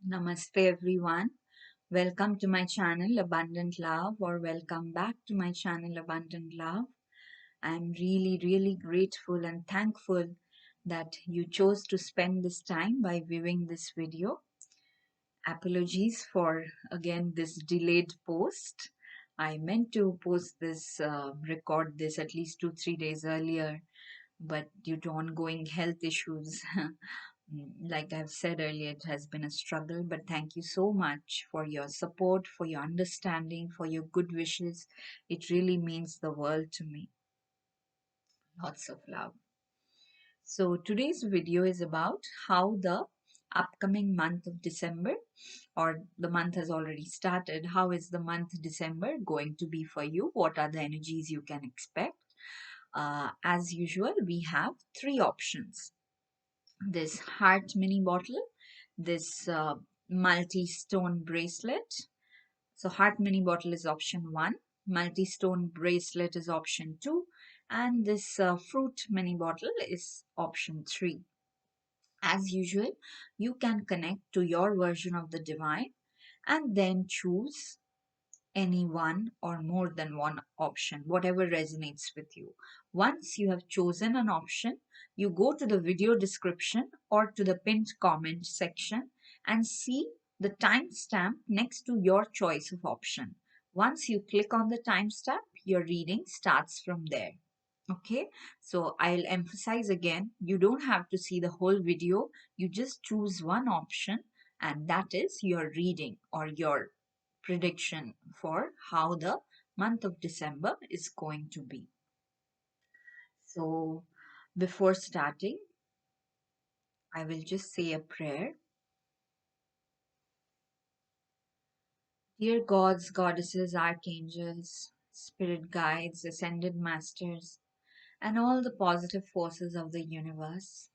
Namaste everyone. Welcome to my channel Abundant Love, or welcome back to my channel Abundant Love. I'm really grateful and thankful that you chose to spend this time by viewing this video. Apologies for again this delayed post. I meant to post this, record this at least 2-3 days earlier, but due to ongoing health issues, like I've said earlier, it has been a struggle. But thank you so much for your support, for your understanding, for your good wishes. It really means the world to me. Lots of love. So today's video is about how the upcoming month of December, or the month has already started, how is the month December going to be for you? What are the energies you can expect? As usual, we have three options: this heart mini bottle, this multi-stone bracelet. So heart mini bottle is option 1, multi-stone bracelet is option 2, and this fruit mini bottle is option 3. As usual, you can connect to your version of the divine and then choose any one or more than one option, whatever resonates with you. Once you have chosen an option, you go to the video description or to the pinned comment section and see the timestamp next to your choice of option. Once you click on the timestamp, your reading starts from there. Okay, so I'll emphasize again, you don't have to see the whole video, you just choose one option, and that is your reading or your prediction for how the month of December is going to be. So, before starting, I will just say a prayer. Dear gods, goddesses, archangels, spirit guides, ascended masters, and all the positive forces of the universe,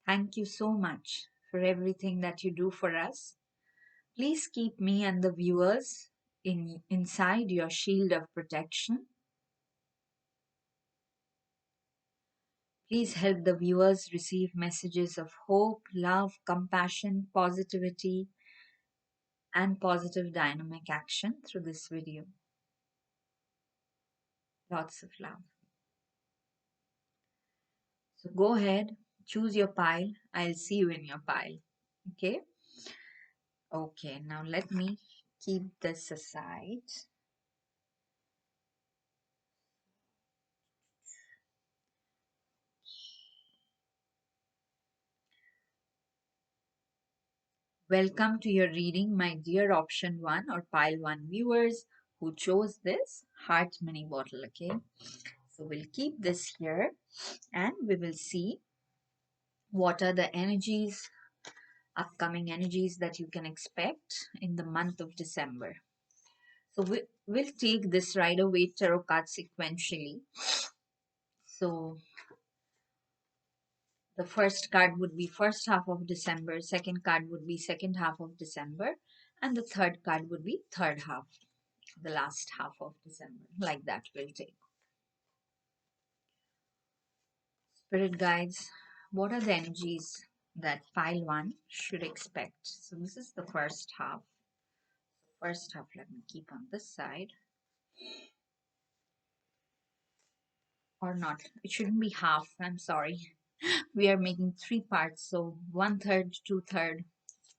thank you so much for everything that you do for us. Please keep me and the viewers inside your shield of protection. Please help the viewers receive messages of hope, love, compassion, positivity, and positive dynamic action through this video. Lots of love. So go ahead, choose your pile. I'll see you in your pile. Okay? Okay, now let me keep this aside. Welcome to your reading, my dear option 1 or pile 1 viewers who chose this heart mini bottle. Okay, so we'll keep this here and we will see what are the energies, upcoming energies that you can expect in the month of December. So we'll take this Rider-Waite tarot card sequentially. So the first card would be first half of December, second card would be second half of December, and the third card would be third half, the last half of December. Like that we'll take. Spirit guides, what are the energies that pile 1 should expect? So this is the first half. First half, let me keep on this side. Or not, it shouldn't be half, I'm sorry. We are making 3 parts, so 1/3, 2/3,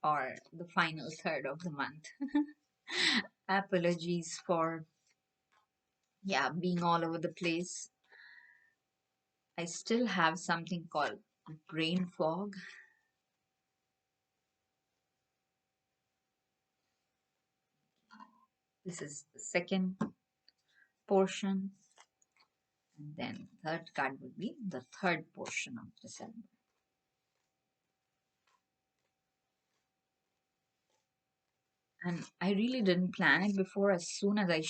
or the final third of the month. Apologies for being all over the place. I still have something called brain fog. This is the second portion, and then third card would be the third portion of December. And I really didn't plan it before. As soon as I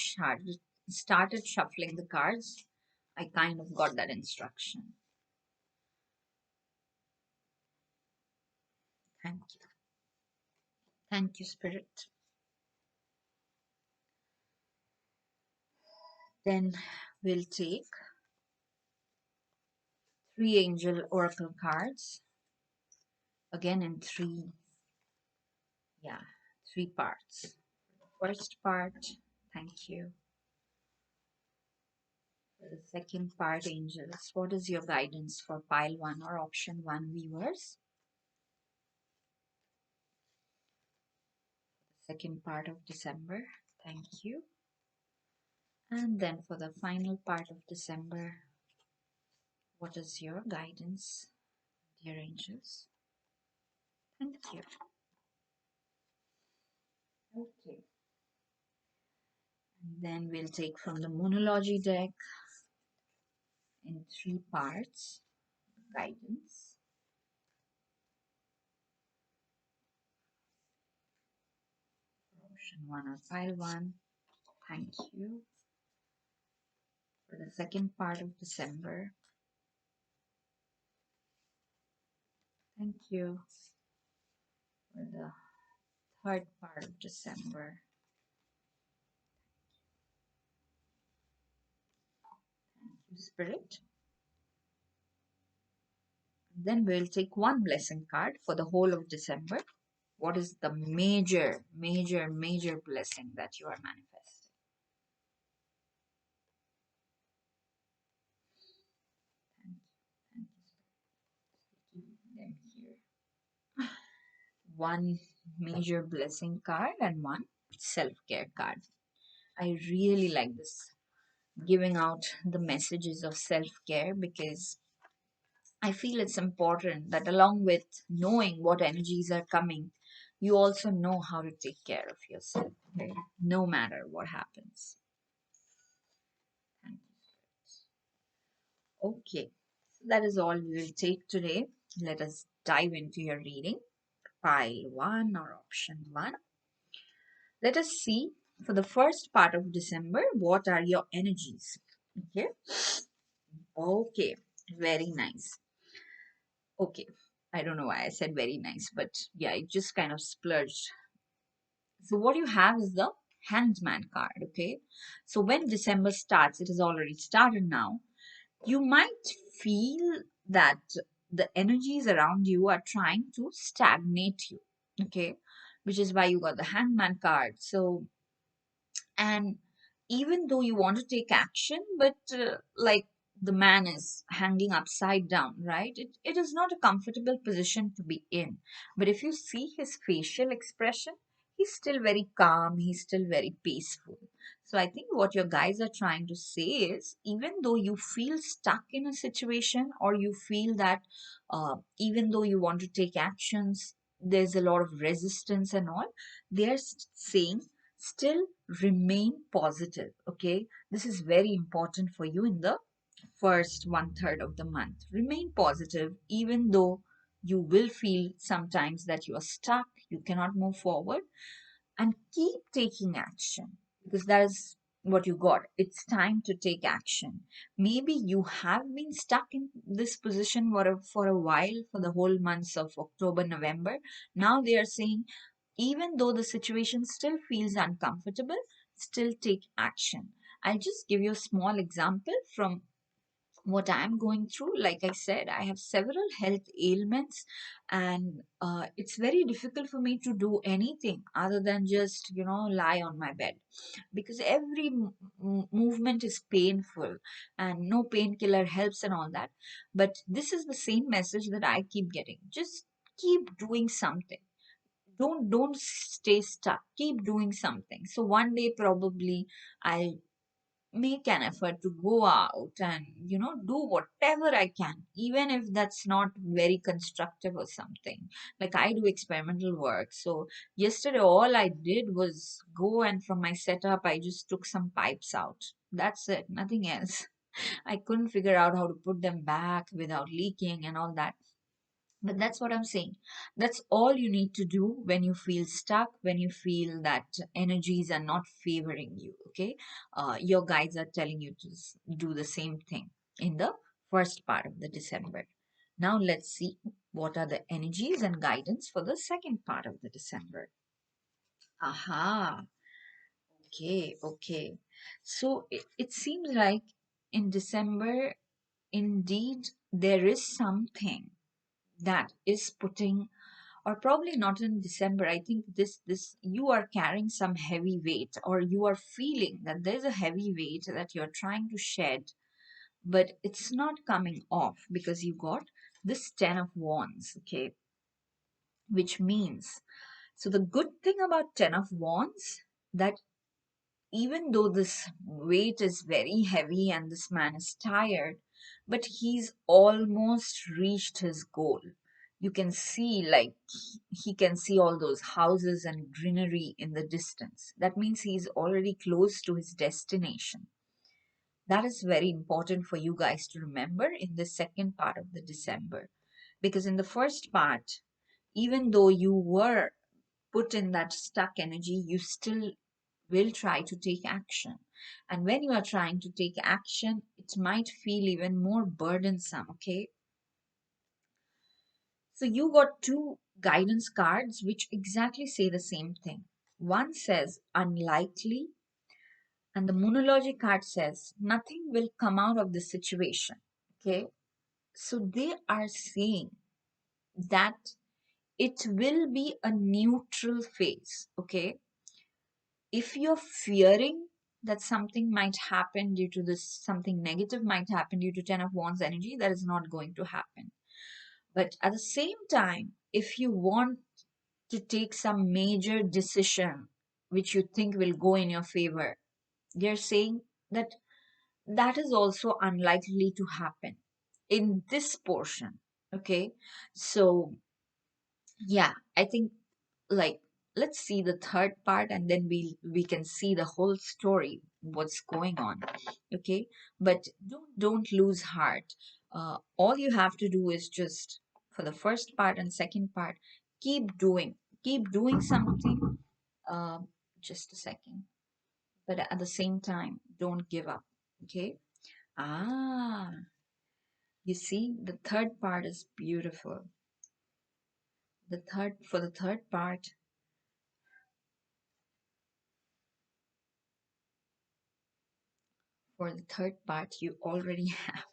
started shuffling the cards, I kind of got that instruction. Thank you. Thank you, Spirit. Then we'll take 3 angel oracle cards. again in yeah, three parts. First part, thank you. For the second part, angels, what is your guidance for pile one or option one viewers? Second part of December, thank you. And then for the final part of December, what is your guidance, dear angels? Thank you. Okay. And then we'll take from the Moonology deck in three parts, guidance. Option one or pile one, thank you. For the second part of December, thank you. For the third part of December, thank you, Spirit. Then we'll take one blessing card for the whole of December. What is the major, major, major blessing that you are manifesting? Thank you. Thank you. Them here. One major blessing card and one self-care card. I really like this, giving out the messages of self-care, because I feel it's important that along with knowing what energies are coming, you also know how to take care of yourself, okay? No matter what happens. Thank you. Okay, so that is all we will take today. Let us dive into your reading. Pile one or option one. Let us see for the first part of December, what are your energies? Okay. Okay, very nice. Okay, I don't know why I said very nice, but yeah, it just kind of splurged. So what you have is the Hangman card, okay? So when December starts, it has already started now, you might feel that the energies around you are trying to stagnate you, okay? Which is why you got the Hangman card. So, and even though you want to take action, but like the man is hanging upside down, right? It is not a comfortable position to be in. But if you see his facial expression, he's still very calm, he's still very peaceful. So I think what your guys are trying to say is, even though you feel stuck in a situation, or you feel that even though you want to take actions, there's a lot of resistance and all, they're saying still remain positive. Okay, this is very important for you in the first one third of the month. Remain positive, even though you will feel sometimes that you are stuck, you cannot move forward, and keep taking action, because that is what you got. It's time to take action. Maybe you have been stuck in this position for a while, for the whole months of October, November. Now they are saying, even though the situation still feels uncomfortable, still take action. I'll just give you a small example from what I'm going through. Like I said, I have several health ailments, and it's very difficult for me to do anything other than just, lie on my bed, because every movement is painful, and no painkiller helps and all that. But this is the same message that I keep getting: just keep doing something. Don't stay stuck, keep doing something. So one day probably I'll make an effort to go out and do whatever I can, even if that's not very constructive or something. Like, I do experimental work, so yesterday all I did was go, and from my setup I just took some pipes out. That's it, nothing else. I couldn't figure out how to put them back without leaking and all that. But that's what I'm saying. That's all you need to do when you feel stuck, when you feel that energies are not favoring you. Okay. Your guides are telling you to do the same thing in the first part of the December. Now let's see what are the energies and guidance for the second part of the December. Aha. Okay. Okay. So it seems like in December, indeed, there is something that is putting or probably not in December. I think this you are carrying some heavy weight, or you are feeling that there's a heavy weight that you're trying to shed, but it's not coming off because you got this 10 of wands, okay, which means, so the good thing about 10 of wands, that even though this weight is very heavy and this man is tired, but he's almost reached his goal. You can see, like, he can see all those houses and greenery in the distance. That means he's already close to his destination. That is very important for you guys to remember in the second part of the December. Because in the first part, even though you were put in that stuck energy, you still will try to take action. And when you are trying to take action, it might feel even more burdensome, okay? So you got two guidance cards which exactly say the same thing. One says unlikely, and the moonology card says nothing will come out of this situation, okay? So they are saying that it will be a neutral phase, okay? If you're fearing that something might happen due to this, something negative might happen due to 10 of wands energy, that is not going to happen. But at the same time, if you want to take some major decision which you think will go in your favor, they're saying that that is also unlikely to happen in this portion, okay? So yeah, I think, like, let's see the third part, and then we can see the whole story, what's going on, okay? But don't lose heart. All you have to do is just, for the first part and second part, keep doing something. uh, just a second. But at the same time, don't give up, okay? Ah, you see, the third part is beautiful. The third part for the third part you already have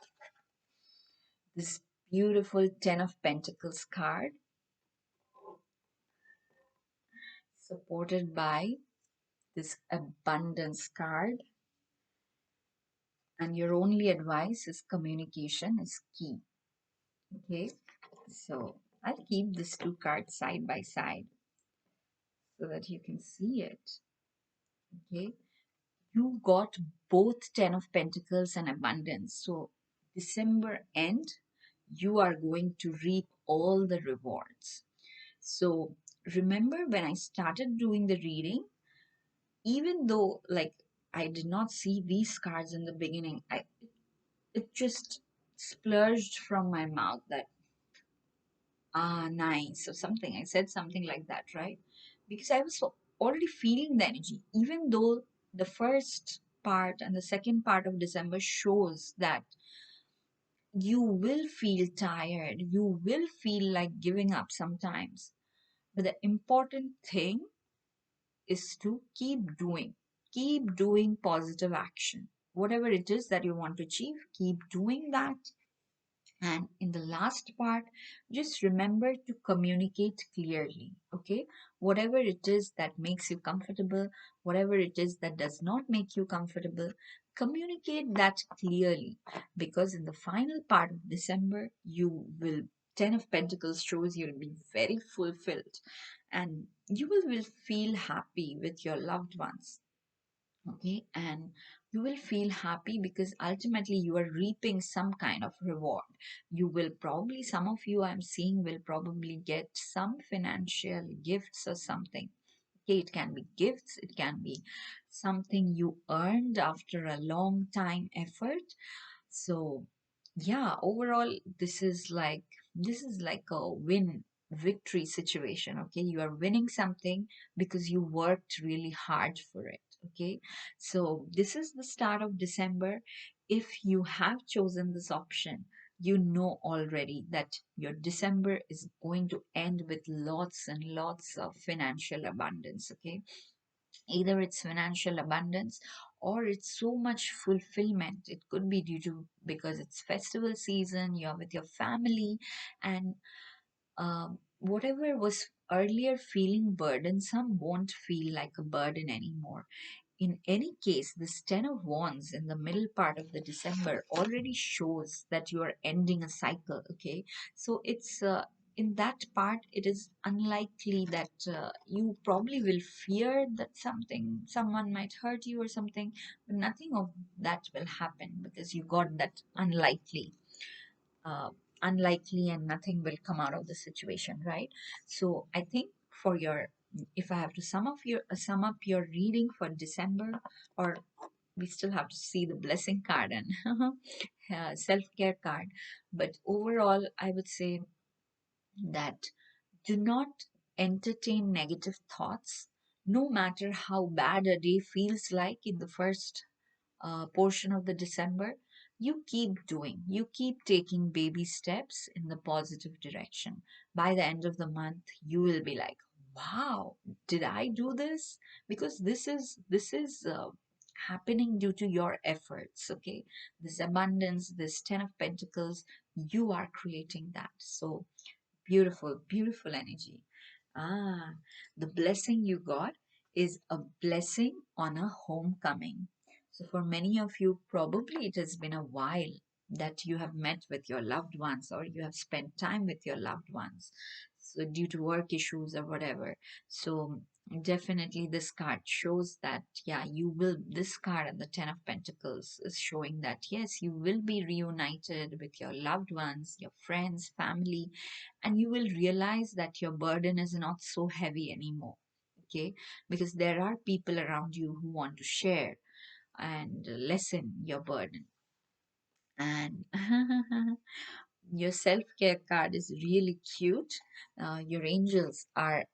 this beautiful 10 of pentacles card, supported by this abundance card, and your only advice is communication is key, okay? So I'll keep these two cards side by side so that you can see it, okay? You got both 10 of pentacles and abundance. So December end, you are going to reap all the rewards. So remember, when I started doing the reading, even though, like, I did not see these cards in the beginning, it just splurged from my mouth that, nice, or something. I said something like that, right? Because I was already feeling the energy, even though the first part and the second part of December shows that you will feel tired, you will feel like giving up sometimes. But the important thing is to keep doing positive action. Whatever it is that you want to achieve, keep doing that. And in the last part, just remember to communicate clearly, okay? Whatever it is that makes you comfortable, whatever it is that does not make you comfortable, communicate that clearly. Because in the final part of December, you will, 10 of Pentacles shows you'll be very fulfilled, and you will feel happy with your loved ones, okay? And you will feel happy because ultimately you are reaping some kind of reward. You will probably, some of you I'm seeing, will probably get some financial gifts or something, okay? It can be gifts, it can be something you earned after a long time effort. So yeah, overall, this is like a win victory situation, okay? You are winning something because you worked really hard for it, okay? So this is the start of December. If you have chosen this option, you know already that your December is going to end with lots and lots of financial abundance, okay? Either it's financial abundance or it's so much fulfillment. It could be due to, because it's festival season, you're with your family, and whatever was earlier feeling burdensome won't feel like a burden anymore. In any case, this Ten of Wands in the middle part of the December already shows that you are ending a cycle, okay? So it's in that part, it is unlikely that you probably will fear that someone might hurt you or something, but nothing of that will happen because you got that uh, unlikely and nothing will come out of the situation, right? So I think for your, if I have to sum up your reading for December, or we still have to see the blessing card and self-care card, but overall I would say that do not entertain negative thoughts, no matter how bad a day feels like in the first portion of the December. You keep doing, you keep taking baby steps in the positive direction. By the end of the month, you will be like, wow, did I do this? Because this is happening due to your efforts, okay? This abundance, this Ten of Pentacles, you are creating that. So beautiful, beautiful energy. Ah, the blessing you got is a blessing on a homecoming. So, for many of you, probably it has been a while that you have met with your loved ones or you have spent time with your loved ones. So, due to work issues or whatever. So, definitely this card shows that, yeah, you will. This card and the Ten of Pentacles is showing that, yes, you will be reunited with your loved ones, your friends, family, and you will realize that your burden is not so heavy anymore, okay, because there are people around you who want to share and lessen your burden. And your self-care card is really cute. Your angels are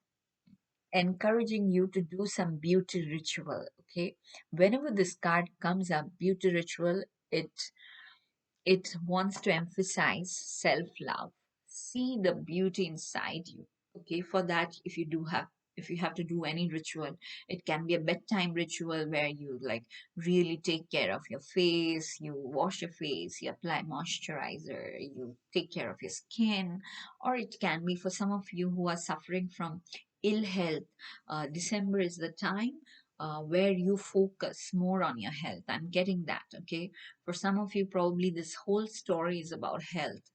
encouraging you to do some beauty ritual, okay? Whenever this card comes up, beauty ritual, it wants to emphasize self love. See the beauty inside you. Okay, for that, if you have to do any ritual, it can be a bedtime ritual where you like really take care of your face, you wash your face, you apply moisturizer, you take care of your skin, or it can be for some of you who are suffering from ill health. December is the time where you focus more on your health. I'm getting that, okay? For some of you, probably this whole story is about health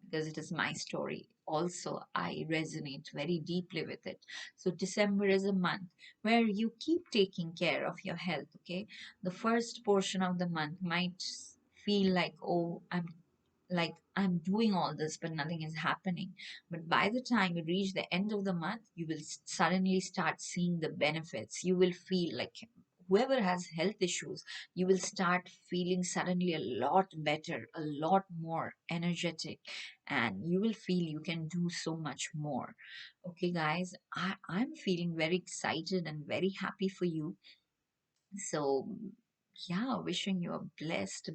because it is my story. Also, I resonate very deeply with it. So, December is a month where you keep taking care of your health, okay? The first portion of the month might feel like, oh, I'm doing all this, but nothing is happening. But by the time you reach the end of the month, you will suddenly start seeing the benefits. You will feel like whoever has health issues, you will start feeling suddenly a lot better, a lot more energetic, and you will feel you can do so much more. Okay, guys, I'm feeling very excited and very happy for you. So, yeah, wishing you a blessed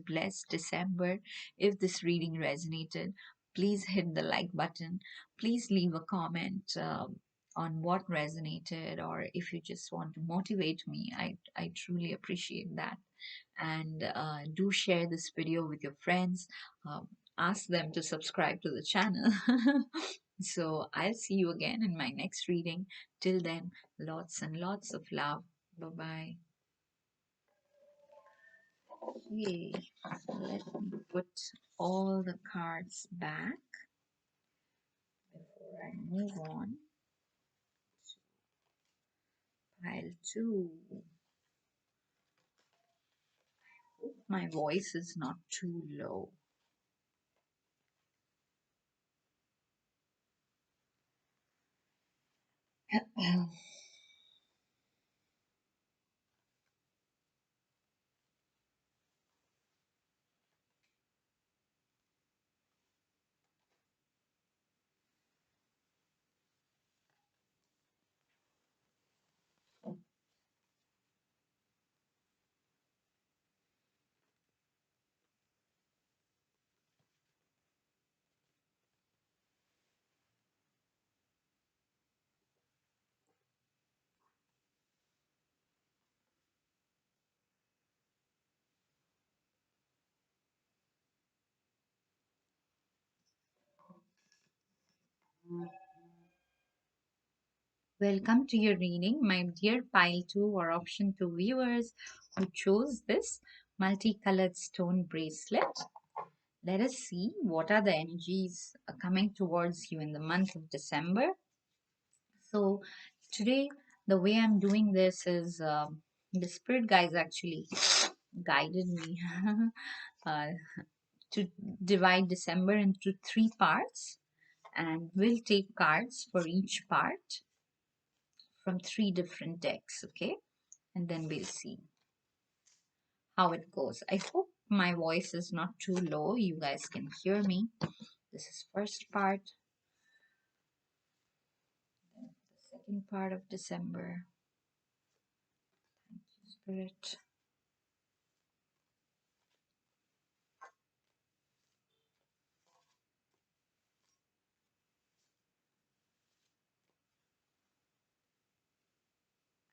December. If this reading resonated, please hit the like button. Please leave a comment on what resonated, or if you just want to motivate me, I truly appreciate that. And do share this video with your friends. Ask them to subscribe to the channel. So, I'll see you again in my next reading. Till then, lots and lots of love. Bye bye. Okay, let me put all the cards back before I move on. Pile two. Hope my voice is not too low. Welcome to your reading, my dear pile 2 or option 2 viewers who chose this multicolored stone bracelet. Let us see what are the energies coming towards you in the month of December. So, today, the way I'm doing this is the spirit guides actually guided me uh, to divide December into 3 parts, and we'll take cards for each part from 3 different decks, okay? And then we'll see how it goes. I hope my voice is not too low. You guys can hear me. This is first part, then the second part of December. Spirit.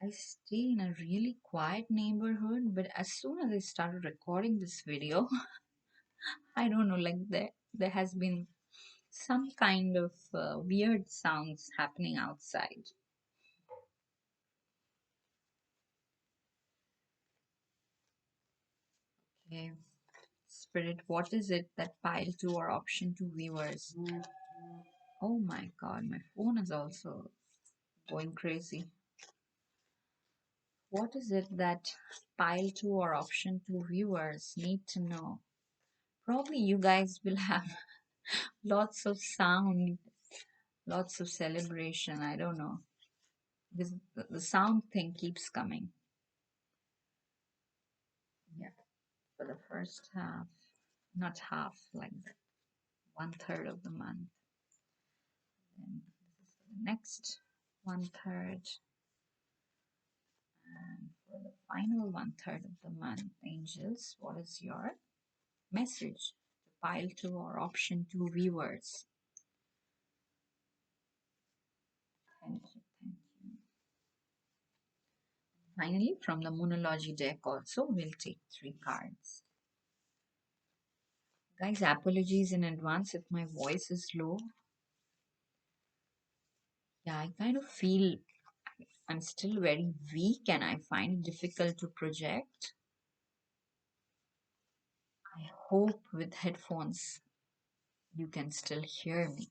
I stay in a really quiet neighborhood, but as soon as I started recording this video, I don't know, like there has been some kind of weird sounds happening outside. Okay, Spirit, what is it that pile 2 or option 2 viewers? Oh my god, my phone is also going crazy. What is it that pile 2 or option 2 viewers need to know? Probably you guys will have lots of sound, lots of celebration. I don't know. Because the sound thing keeps coming. Yeah, for the first half, not half, like 1/3 of the month. Then this is for the next 1/3. And for the final 1/3 of the month, angels, what is your message to pile 2 or option 2 viewers? Thank you, thank you. Finally, from the Moonology deck also, we'll take 3 cards. Guys, apologies in advance if my voice is low. Yeah, I kind of feel I'm still very weak and I find it difficult to project. I hope with headphones you can still hear me.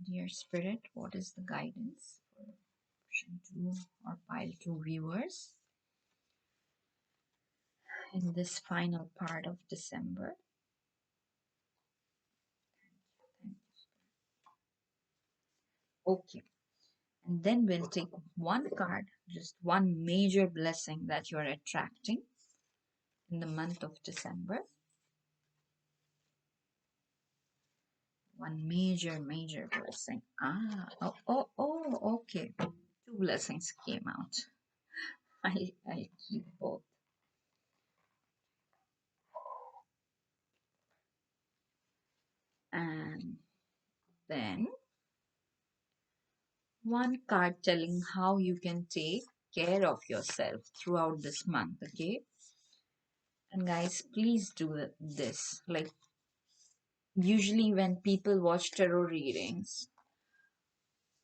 Dear Spirit, what is the guidance for option 2 or pile 2 viewers in this final part of December? Okay, and then we'll take one card, just one major blessing that you're attracting in the month of December. One major blessing. Okay. 2 blessings came out. I'll keep both. And then one card telling how you can take care of yourself throughout this month, okay? And guys, please do this. Like, usually when people watch tarot readings,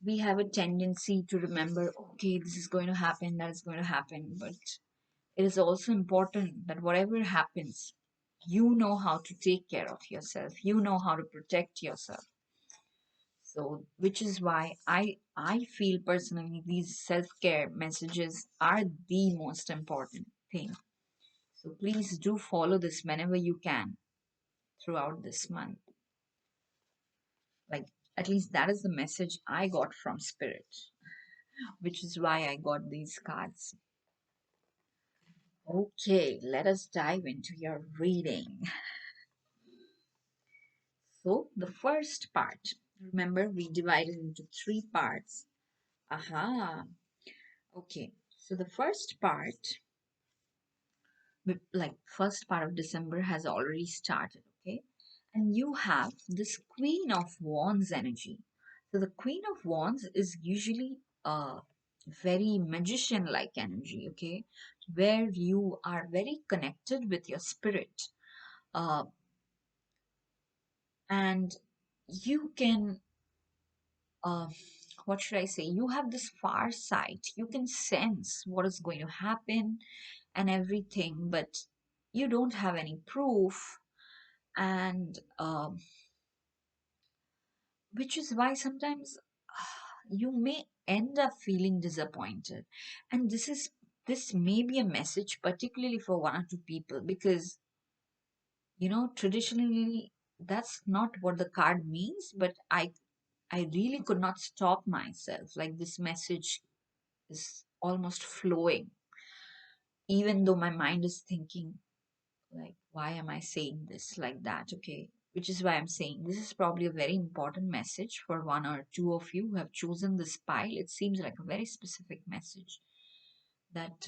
we have a tendency to remember, okay, this is going to happen, that is going to happen. But it is also important that whatever happens, you know how to take care of yourself. You know how to protect yourself. So, which is why I feel personally these self-care messages are the most important thing. So please do follow this whenever you can throughout this month. Like, at least that is the message I got from Spirit, which is why I got these cards. Okay, let us dive into your reading. So, the first part, remember we divided into 3 parts. Aha. Okay, so the first part, like first part of December has already started, okay? And you have this Queen of Wands energy. So the Queen of Wands is usually a very magician-like energy, okay? Where you are very connected with your spirit. Uh, And you can, uh, what should I say? You have this far sight. You can sense what is going to happen and everything, but you don't have any proof. And which is why sometimes you may end up feeling disappointed. And this may be a message particularly for one or two people, because traditionally that's not what the card means, but I really could not stop myself. Like, this message is almost flowing, even though my mind is thinking, like, why am I saying this like that? Okay, which is why I'm saying this is probably a very important message for one or two of you who have chosen this pile. It seems like a very specific message that,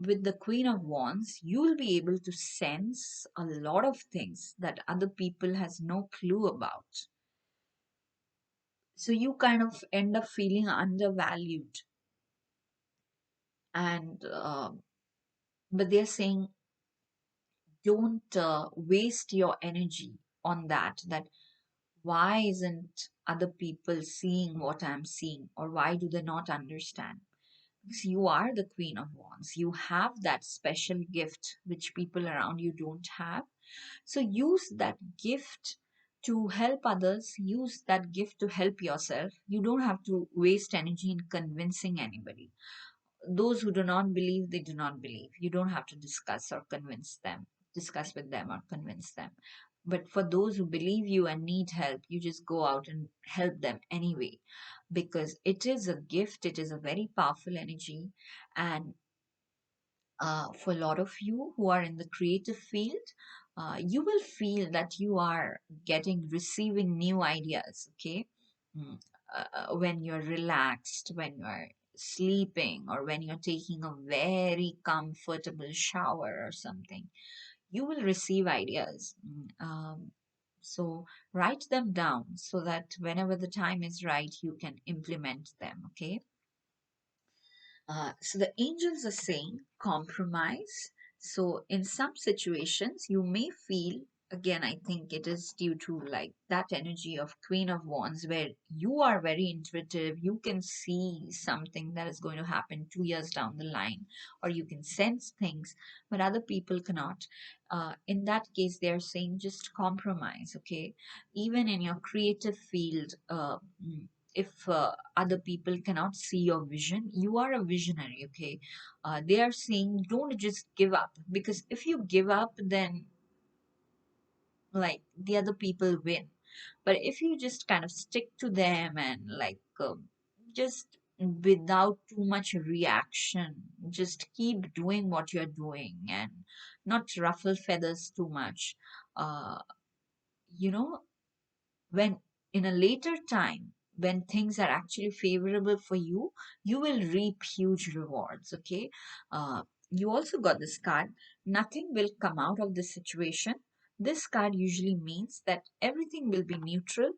with the Queen of Wands, you will be able to sense a lot of things that other people has no clue about. So you kind of end up feeling undervalued, and but they're saying, don't waste your energy on that. Why isn't other people seeing what I'm seeing, or why do they not understand? Because you are the Queen of Wands. You have that special gift which people around you don't have. So use that gift to help others, use that gift to help yourself. You don't have to waste energy in convincing anybody. Those who do not believe, they do not believe. You don't have to discuss with them or convince them. But for those who believe you and need help, you just go out and help them anyway, because it is a gift, it is a very powerful energy. And for a lot of you who are in the creative field, you will feel that you are receiving new ideas, okay? Mm, when you're relaxed, when you're sleeping, or when you're taking a very comfortable shower or something, you will receive ideas. So write them down so that whenever the time is right, you can implement them, okay? So the angels are saying compromise. So in some situations, you may feel, again, I think it is due to like that energy of Queen of Wands, where you are very intuitive. You can see something that is going to happen 2 years down the line, or you can sense things, but other people cannot. In that case, they're saying just compromise, okay? Even in your creative field, if other people cannot see your vision, you are a visionary, okay? They are saying don't just give up, because if you give up, then like the other people win. But if you just kind of stick to them and like, just without too much reaction, just keep doing what you're doing and not ruffle feathers too much, uh, you know when in a later time, when things are actually favorable for you, you will reap huge rewards, okay? uh, you also got this card, nothing will come out of this situation. This card usually means that everything will be neutral,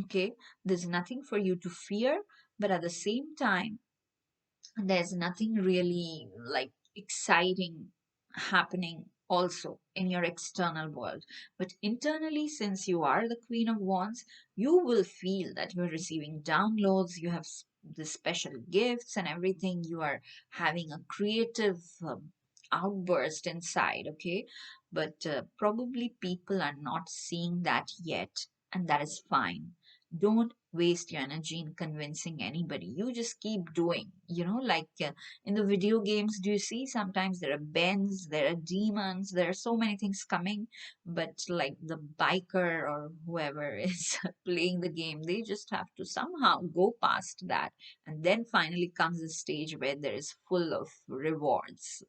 okay? There's nothing for you to fear, but at the same time, there's nothing really like exciting happening also in your external world. But internally, since you are the Queen of Wands, you will feel that you're receiving downloads, you have the special gifts and everything. You are having a creative outburst inside, okay? But probably people are not seeing that yet, and that is fine. Don't waste your energy in convincing anybody. You just keep doing, like, in the video games, do you see sometimes there are bends, there are demons, there are so many things coming, but like the biker or whoever is playing the game, they just have to somehow go past that, and then finally comes a stage where there is full of rewards,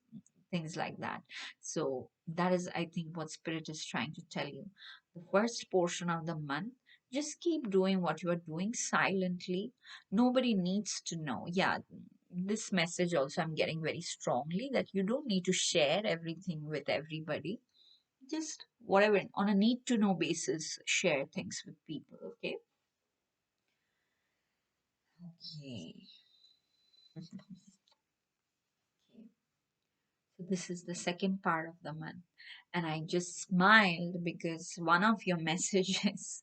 things like that. So that is, I think, what spirit is trying to tell you. The first portion of the month, just keep doing what you are doing silently. Nobody needs to know. Yeah, this message also I'm getting very strongly, that you don't need to share everything with everybody. Just whatever, on a need to know basis, share things with people, okay? Okay. Okay. So this is the second part of the month. And I just smiled because one of your messages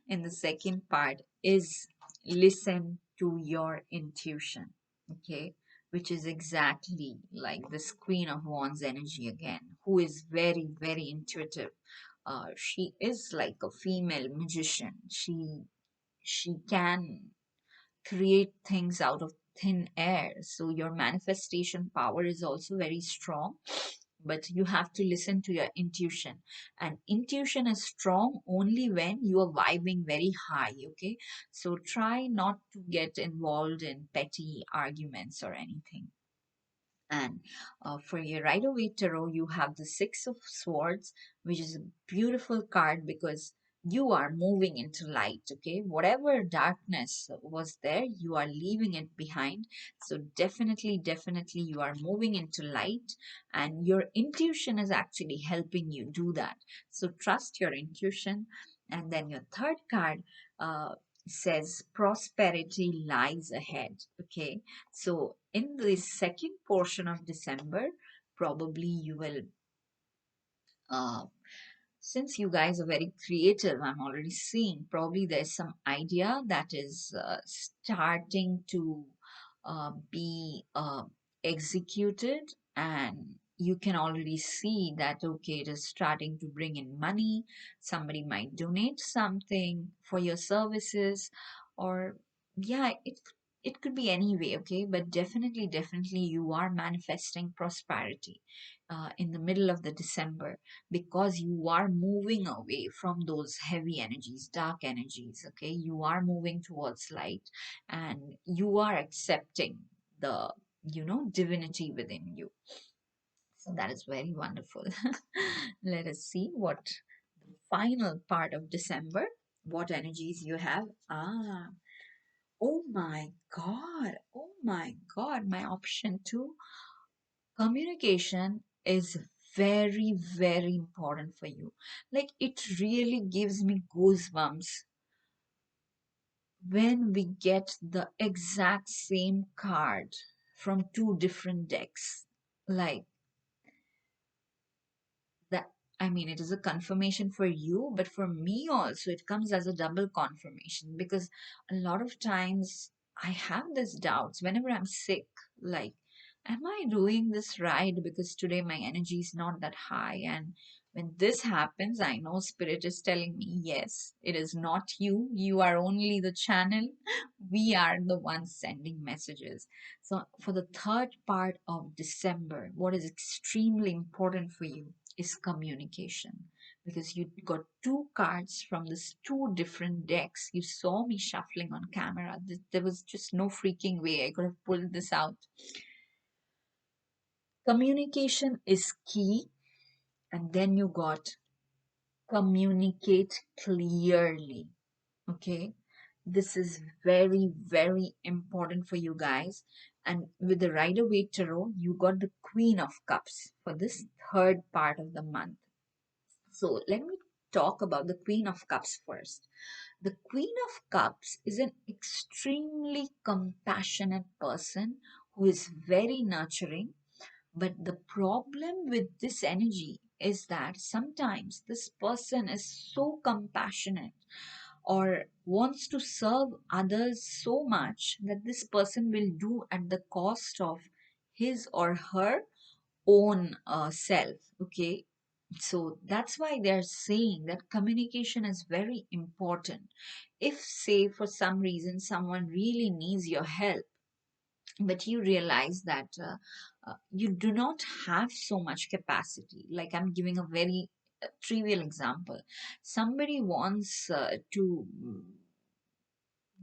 in the second part is listen to your intuition, okay? Which is exactly like this Queen of Wands energy again, who is very, very intuitive. She is like a female magician. She can create things out of thin air. So your manifestation power is also very strong, but you have to listen to your intuition. And intuition is strong only when you are vibing very high, okay? So try not to get involved in petty arguments or anything. And for your Rider Waite Tarot, you have the Six of Swords, which is a beautiful card because you are moving into light, okay? Whatever darkness was there, you are leaving it behind. So definitely, definitely, you are moving into light, and your intuition is actually helping you do that. So trust your intuition. And then your third card says prosperity lies ahead, okay? So, in the second portion of December, probably you will, uh, since you guys are very creative, I'm already seeing probably there's some idea that is starting to be executed, and you can already see that okay, it is starting to bring in money. Somebody might donate something for your services, or yeah, it could be any way, okay? But definitely, definitely, you are manifesting prosperity in the middle of the December, because you are moving away from those heavy energies, dark energies, okay? You are moving towards light, and you are accepting the, divinity within you. So that is very wonderful. Let us see what the final part of December, what energies you have. Oh my God. Oh my God. My option two, communication is very, very important for you. Like, it really gives me goosebumps when we get the exact same card from two different decks. Like, that, I mean, it is a confirmation for you, but for me also it comes as a double confirmation, because a lot of times I have this doubts whenever I'm sick, like, am I doing this right? Because today my energy is not that high, and when this happens, I know spirit is telling me, yes, it is not you, you are only the channel, we are the ones sending messages. So for the third part of December, what is extremely important for you is communication, because you got two cards from these two different decks. You saw me shuffling on camera. There was just no freaking way I could have pulled this out. Communication is key, and then you got communicate clearly. Okay, this is very, very important for you guys. And with the Rider Waite Tarot, you got the Queen of Cups for this third part of the month. So let me talk about the Queen of Cups first. The Queen of Cups is an extremely compassionate person who is very nurturing. But the problem with this energy is that sometimes this person is so compassionate or wants to serve others so much that this person will do at the cost of his or her own self, okay? So that's why they're saying that communication is very important. If, say, for some reason someone really needs your help, but you realize that you do not have so much capacity, like I'm giving a very trivial example. Somebody wants to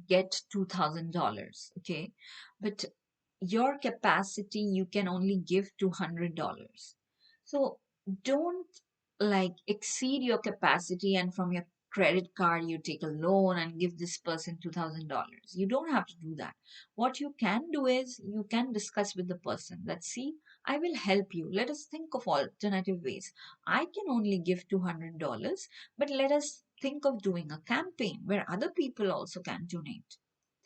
get $2,000, okay? But your capacity, you can only give $200. So don't like exceed your capacity and from your credit card you take a loan and give this person $2,000. You don't have to do that. What you can do is you can discuss with the person that, see, I will help you. Let us think of alternative ways. I can only give $200, but let us think of doing a campaign where other people also can donate.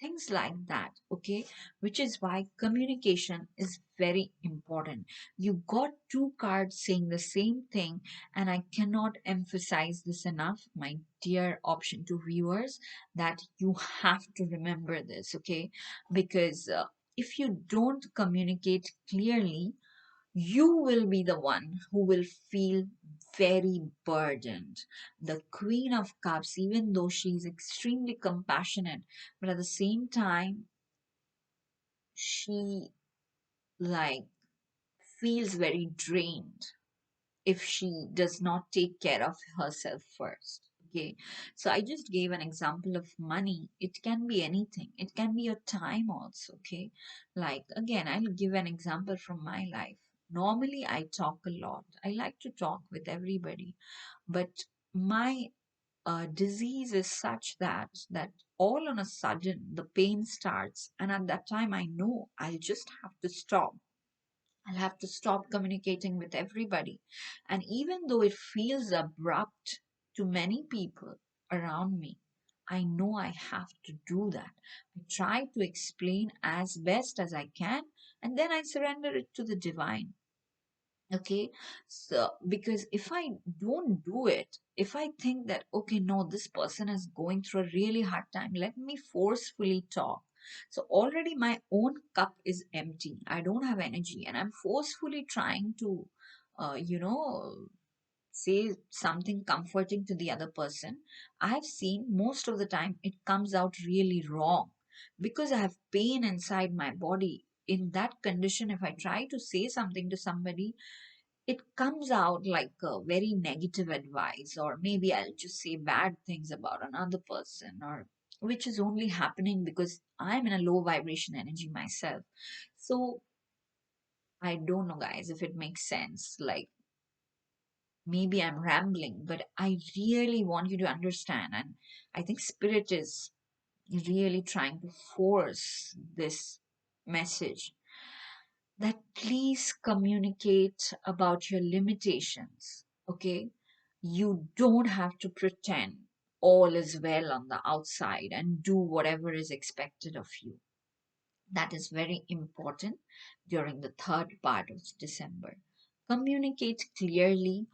things like that. Okay, which is why communication is very important. You got two cards saying the same thing, and I cannot emphasize this enough, my dear option to viewers, that you have to remember this. Okay, because if you don't communicate clearly, you will be the one who will feel very burdened. The Queen of Cups, even though she is extremely compassionate, but at the same time, she like feels very drained if she does not take care of herself first. Okay, so I just gave an example of money. It can be anything, it can be your time also. Okay, like again, I'll give an example from my life. Normally, I talk a lot, I like to talk with everybody, but my disease is such that all on a sudden the pain starts, and at that time I know I'll just have to stop. I'll have to stop communicating with everybody. And even though it feels abrupt to many people around me, I know I have to do that. I try to explain as best as I can, and then I surrender it to the divine. Okay, so because if I don't do it, if I think that, okay, no, this person is going through a really hard time, let me forcefully talk. So already my own cup is empty, I don't have energy, and I'm forcefully trying to say something comforting to the other person. I've seen most of the time it comes out really wrong because I have pain inside my body. In that condition, if I try to say something to somebody, it comes out like a very negative advice, or maybe I'll just say bad things about another person, or which is only happening because I'm in a low vibration energy myself. So I don't know, guys, if it makes sense. Like, maybe I'm rambling, but I really want you to understand. And I think Spirit is really trying to force this message that please communicate about your limitations. Okay, you don't have to pretend all is well on the outside and do whatever is expected of you. That is very important during the third part of December. Communicate clearly,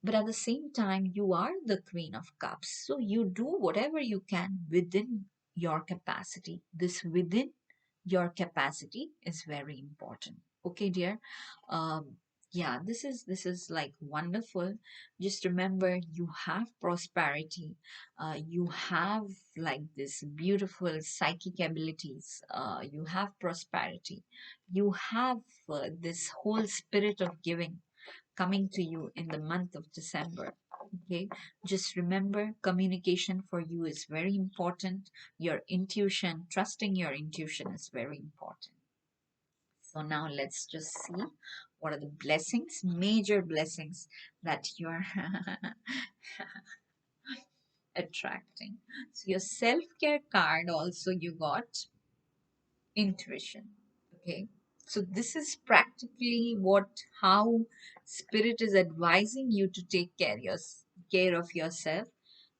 but at the same time, you are the Queen of Cups. So you do whatever you can within your capacity. This within your capacity is very important. Okay, dear. Um, yeah, this is like wonderful. Just remember, you have prosperity. You have like this beautiful psychic abilities. You have prosperity. You have this whole spirit of giving coming to you in the month of December. Okay, just remember, communication for you is very important. Your intuition, trusting your intuition is very important. So now let's just see what are the blessings, major blessings that you're attracting. So your self-care card also you got intuition. Okay, so this is practically what how spirit is advising you to take care of yourself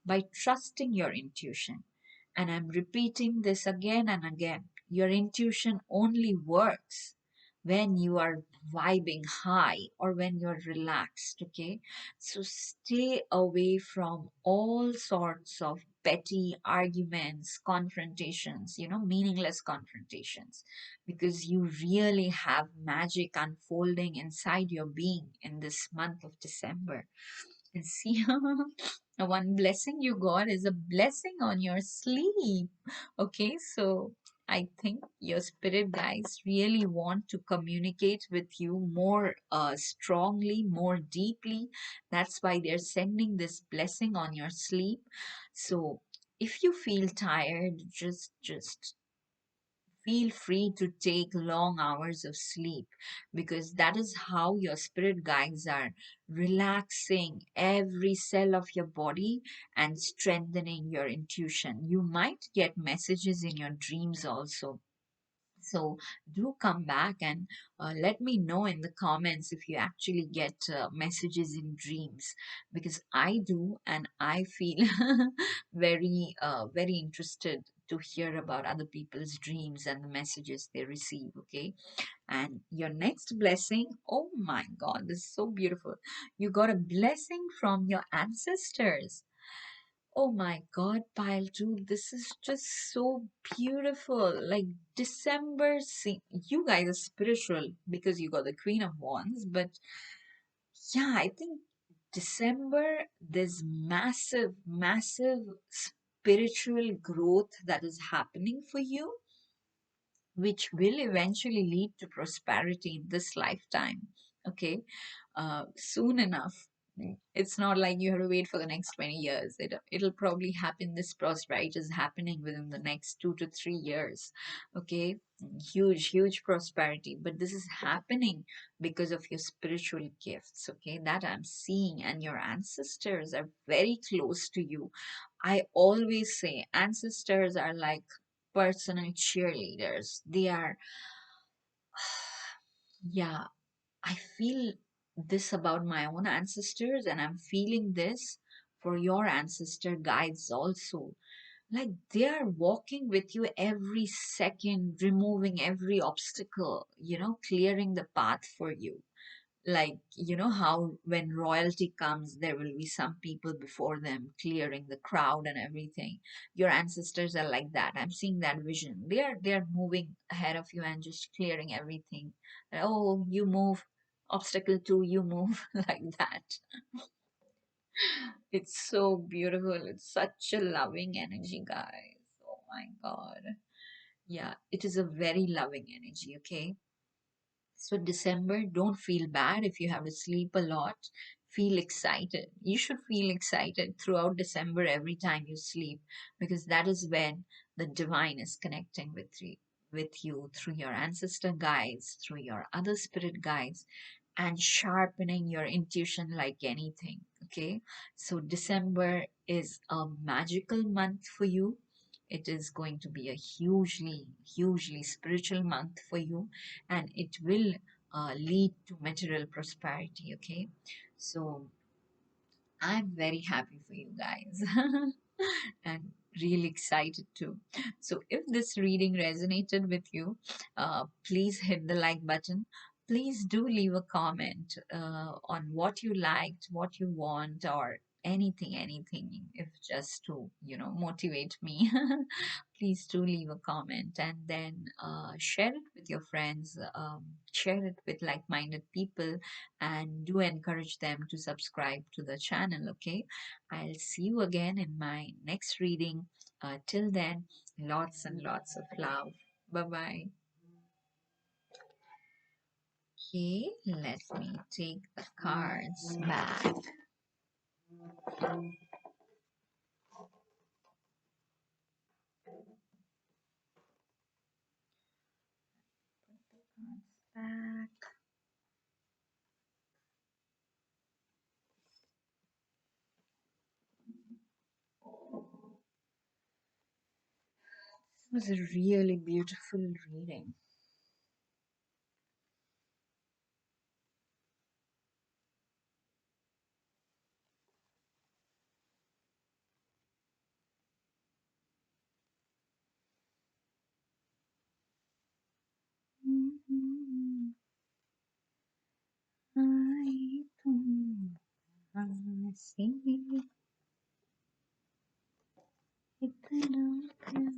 by trusting your intuition. And I'm repeating this again and again. Your intuition only works when you are vibing high or when you're relaxed. Okay, so stay away from all sorts of petty arguments, confrontations, meaningless confrontations, because you really have magic unfolding inside your being in this month of December. And see, the one blessing you got is a blessing on your sleep. Okay, so I think your spirit guides really want to communicate with you more strongly, more deeply. That's why they're sending this blessing on your sleep. So if you feel tired, just feel free to take long hours of sleep, because that is how your spirit guides are relaxing every cell of your body and strengthening your intuition. You might get messages in your dreams also. So do come back and let me know in the comments if you actually get messages in dreams, because I do, and I feel very interested to hear about other people's dreams and the messages they receive. Okay. And your next blessing, oh my God, this is so beautiful. You got a blessing from your ancestors. Oh my God, pile two, this is just so beautiful. Like December, you guys are spiritual because you got the Queen of Wands, but yeah, I think December, there's massive, massive spiritual growth that is happening for you, which will eventually lead to prosperity in this lifetime. Okay, soon enough. It's not like you have to wait for the next 20 years. It'll probably happen. This prosperity is happening within the next 2 to 3 years. Okay, huge, huge prosperity. But this is happening because of your spiritual gifts. Okay, that I'm seeing, and your ancestors are very close to you. I always say ancestors are like personal cheerleaders. They are, yeah, I feel this about my own ancestors, and I'm feeling this for your ancestor guides also. Like they are walking with you every second, removing every obstacle, clearing the path for you. Like, you know how when royalty comes, there will be some people before them clearing the crowd and everything. Your ancestors are like that. I'm seeing that vision. They are moving ahead of you and just clearing everything. Oh, you move, obstacle two, you move, like that. It's so beautiful. It's such a loving energy, guys. Oh my God. Yeah, it is a very loving energy, okay? So, December, don't feel bad if you have to sleep a lot. Feel excited. You should feel excited throughout December every time you sleep, because that is when the divine is connecting with you through your ancestor guides, through your other spirit guides, and sharpening your intuition like anything. Okay, so December is a magical month for you. It is going to be a hugely, hugely spiritual month for you, and it will lead to material prosperity. Okay, so I'm very happy for you guys and really excited too. So, if this reading resonated with you, please hit the like button. Please do leave a comment on what you liked, what you want, or anything, if just to, motivate me. Please do leave a comment, and then share it with your friends, share it with like minded people, and do encourage them to subscribe to the channel. Okay, I'll see you again in my next reading. Till then, lots and lots of love. Bye bye. Okay, let me take the cards back. Back. It was a really beautiful reading. I don't see इतना प्यार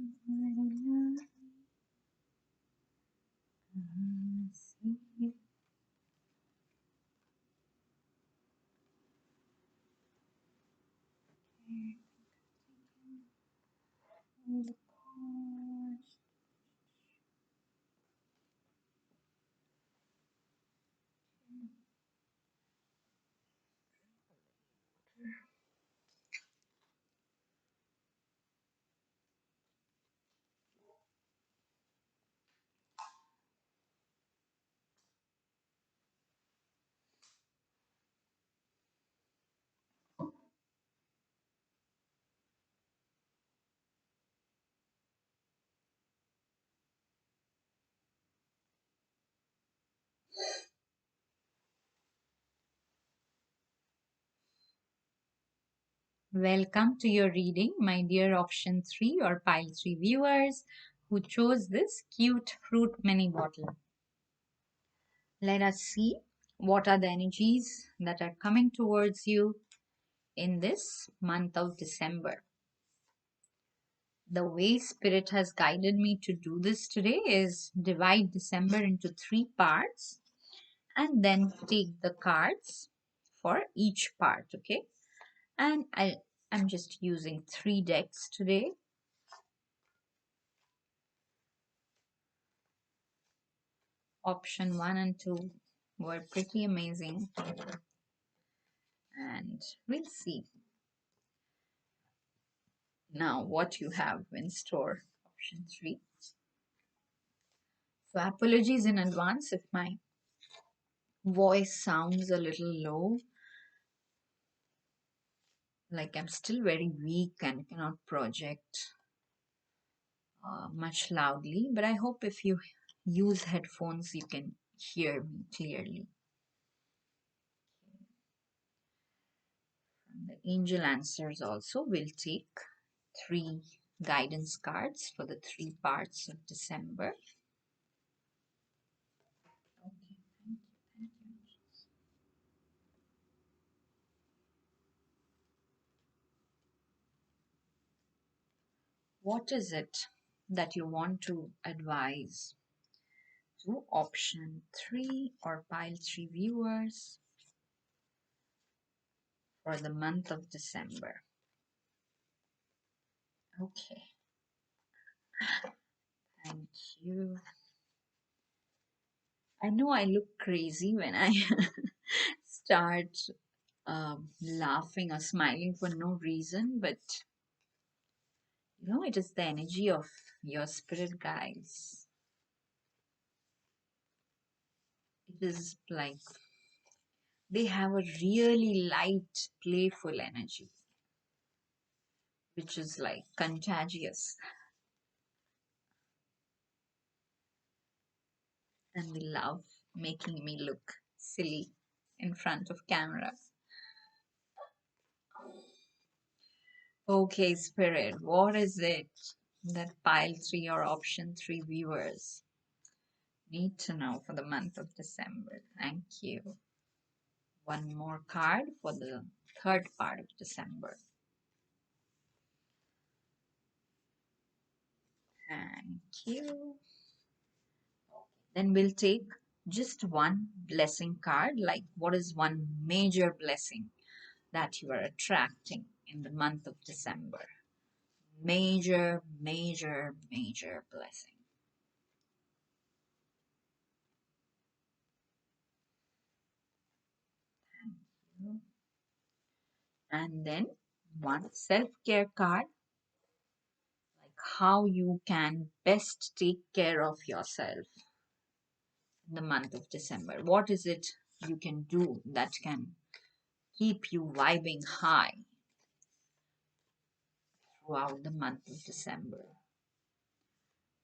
see the past. Welcome to your reading, my dear option 3 or pile 3 viewers who chose this cute fruit mini bottle. Let us see what are the energies that are coming towards you in this month of December. The way Spirit has guided me to do this today is divide December into 3 parts and then take the cards for each part, okay? And I'm just using 3 decks today. Option 1 and 2 were pretty amazing, and we'll see now what you have in store. Option 3. So apologies in advance if my voice sounds a little low, like I'm still very weak and cannot project much loudly, but I hope if you use headphones you can hear me clearly. From the angel answers also, we'll take 3 guidance cards for the 3 parts of December. Okay, thank you, thank you. What is it that you want to advise to option 3 or pile 3 viewers for the month of December? Okay, thank you. I know I look crazy when I start laughing or smiling for no reason, but it is the energy of your spirit guides. It is like they have a really light, playful energy, which is like contagious, and they love making me look silly in front of cameras. Okay, Spirit, what is it that pile 3 or option 3 viewers need to know for the month of December? Thank you. One more card for the 3rd part of December. Thank you. Then we'll take just one blessing card, like what is one major blessing that you are attracting in the month of December? Major, major, major blessing. Thank you. And then one self-care card, like how you can best take care of yourself in the month of December. What is it you can do that can keep you vibing high throughout the month of December?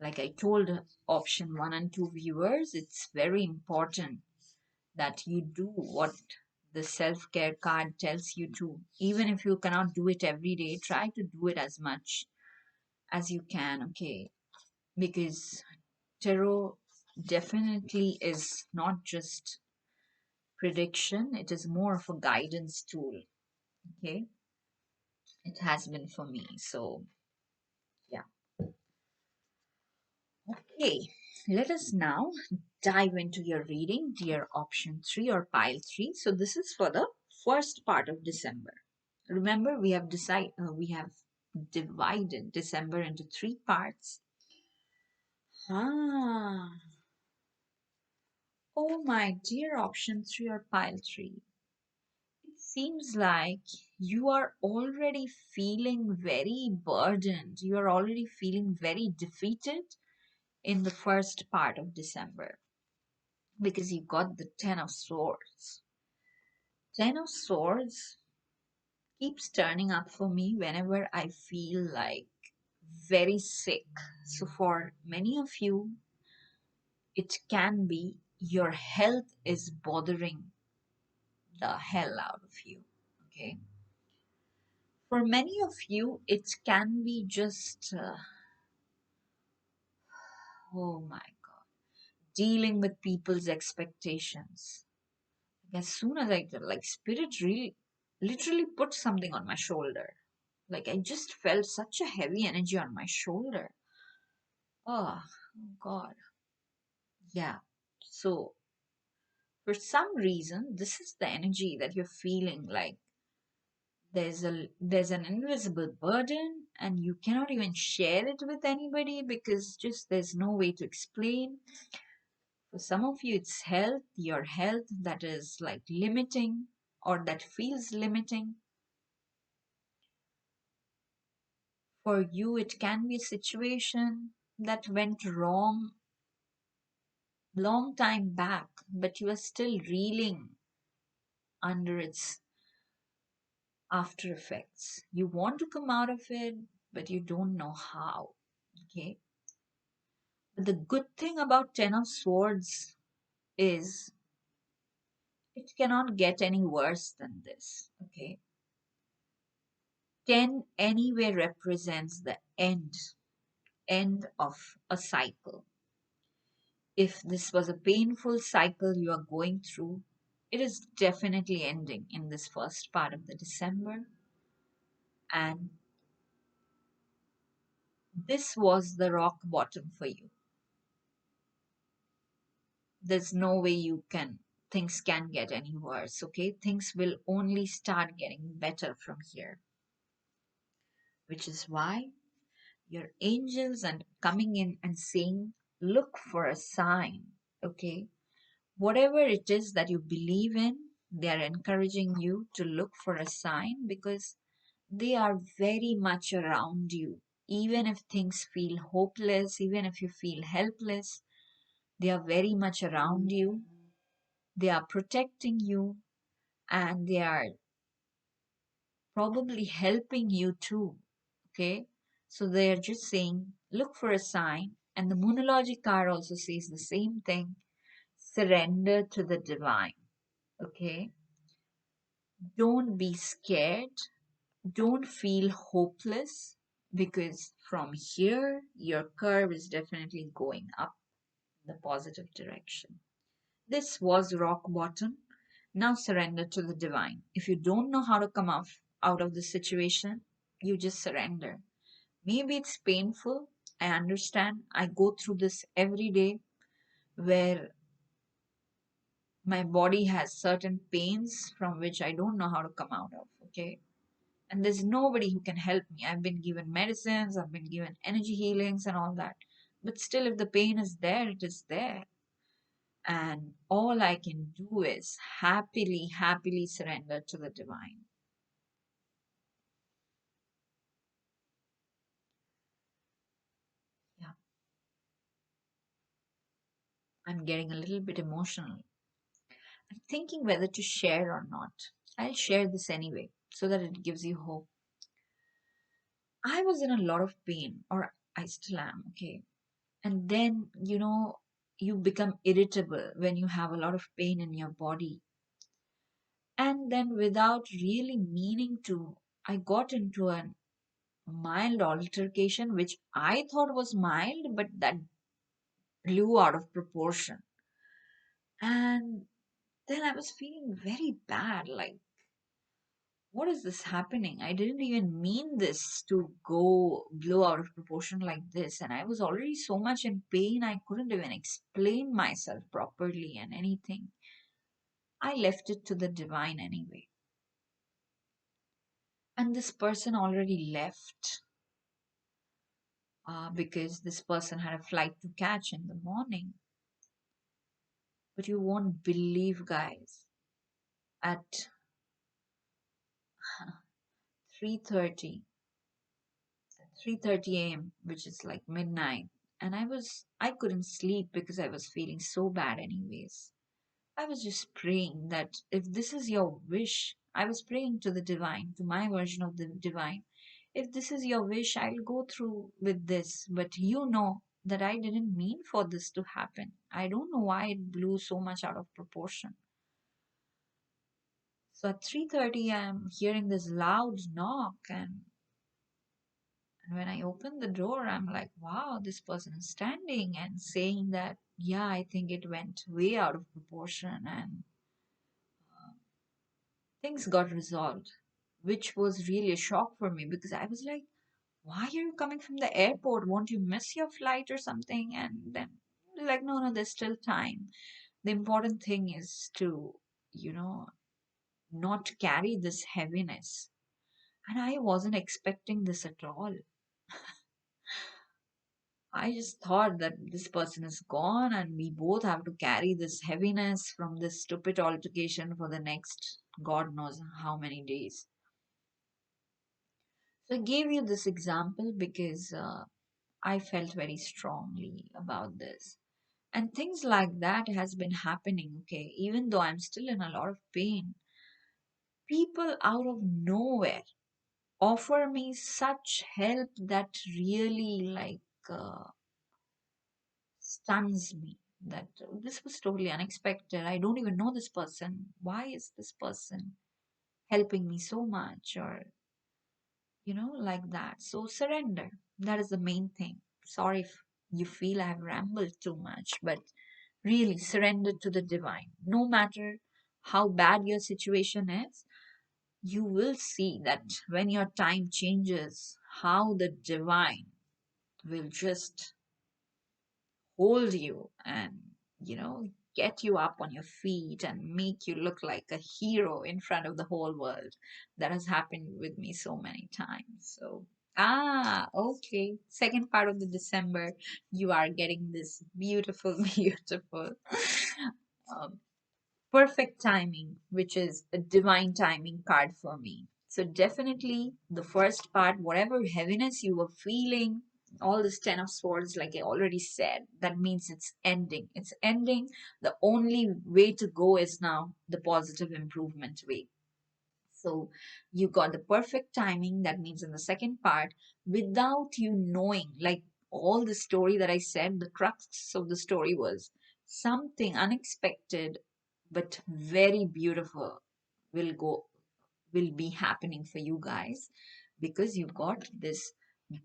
Like I told option 1 and 2 viewers, it's very important that you do what the self-care card tells you to. Even if you cannot do it every day, try to do it as much as you can, okay? Because tarot definitely is not just prediction, it is more of a guidance tool, okay? It has been for me. So, yeah. Okay, let us now dive into your reading, dear option 3 or pile 3. So, this is for the first part of December. Remember, we have divided December into 3 parts. Ah, oh my dear option 3 or pile 3. It seems like you are already feeling very burdened. You are already feeling very defeated in the first part of December because you got the Ten of Swords. Ten of Swords keeps turning up for me whenever I feel like very sick. So, for many of you, it can be your health is bothering the hell out of you. Okay. For many of you, it can be just, oh my God, dealing with people's expectations. As soon as I, like, Spirit really, literally put something on my shoulder. Like, I just felt such a heavy energy on my shoulder. Oh, God. Yeah. So, for some reason, this is the energy that you're feeling like there's an invisible burden and you cannot even share it with anybody because just there's no way to explain. For some of you, it's health, your health that is like limiting or that feels limiting. For you, it can be a situation that went wrong long time back, but you are still reeling under its after effects. You want to come out of it, but you don't know how. Okay. But the good thing about Ten of Swords is it cannot get any worse than this. Okay. 10 anyway represents the end of a cycle. If this was a painful cycle you are going through, it is definitely ending in this first part of the December. And this was the rock bottom for you. There's no way things can get any worse, okay? Things will only start getting better from here, which is why your angels are coming in and saying, look for a sign, okay? Whatever it is that you believe in, they are encouraging you to look for a sign because they are very much around you. Even if things feel hopeless, even if you feel helpless, they are very much around you. They are protecting you and they are probably helping you too. Okay? So they are just saying, look for a sign. And the Moonology card also says the same thing, surrender to the divine. Okay? Don't be scared. Don't feel hopeless because from here, your curve is definitely going up in the positive direction. This was rock bottom. Now surrender to the divine. If you don't know how to come out of the situation, you just surrender. Maybe it's painful. I understand. I go through this every day where my body has certain pains from which I don't know how to come out of. Okay. And there's nobody who can help me. I've been given medicines, I've been given energy healings and all that. But still, if the pain is there, it is there. And all I can do is happily surrender to the divine. Yeah, I'm getting a little bit emotional. I'm thinking whether to share or not. I'll share this anyway so that it gives you hope. I was in a lot of pain, or I still am, okay? And then, you become irritable when you have a lot of pain in your body. And then, without really meaning to, I got into a mild altercation, which I thought was mild, but that blew out of proportion. And then I was feeling very bad. Like, what is this happening? I didn't even mean this to go blow out of proportion like this. And I was already so much in pain, I couldn't even explain myself properly and anything. I left it to the divine anyway. And this person already left because this person had a flight to catch in the morning. But you won't believe, guys, at 3:30, 3:30 a.m., which is like midnight, and I couldn't sleep because I was feeling so bad anyways. I was just praying that if this is your wish, I was praying to the divine, to my version of the divine. If this is your wish, I'll go through with this. But you know that I didn't mean for this to happen. I don't know why it blew so much out of proportion. So at 3:30, I'm hearing this loud knock, and when I open the door, I'm like, wow, this person is standing and saying that, yeah, I think it went way out of proportion and things got resolved, which was really a shock for me because I was like, why are you coming from the airport? Won't you miss your flight or something? And then, like, no, no, there's still time. The important thing is to, you know, not carry this heaviness. And I wasn't expecting this at all. I just thought that this person is gone and we both have to carry this heaviness from this stupid altercation for the next God knows how many days. So I gave you this example because I felt very strongly about this. And things like that has been happening, okay, even though I'm still in a lot of pain. People out of nowhere offer me such help that really uh, stuns me. That this was totally unexpected. I don't even know this person. Why is this person helping me so much? Or, like that. So surrender. That is the main thing. Sorry if you feel I have rambled too much, but really surrender to the divine. No matter how bad your situation is, you will see that when your time changes, how the divine will just hold you and, get you up on your feet and make you look like a hero in front of the whole world. That has happened with me so many times. So, okay. Second part of the December, you are getting this beautiful, beautiful um, perfect timing, which is a divine timing card for me. So, definitely the first part, whatever heaviness you were feeling, all this 10 of swords, like I already said, that means it's ending. It's ending. The only way to go is now the positive improvement way. So you got the perfect timing. That means in the second part, without you knowing, like all the story that I said, the crux of the story was something unexpected but very beautiful will go will be happening for you guys because you got this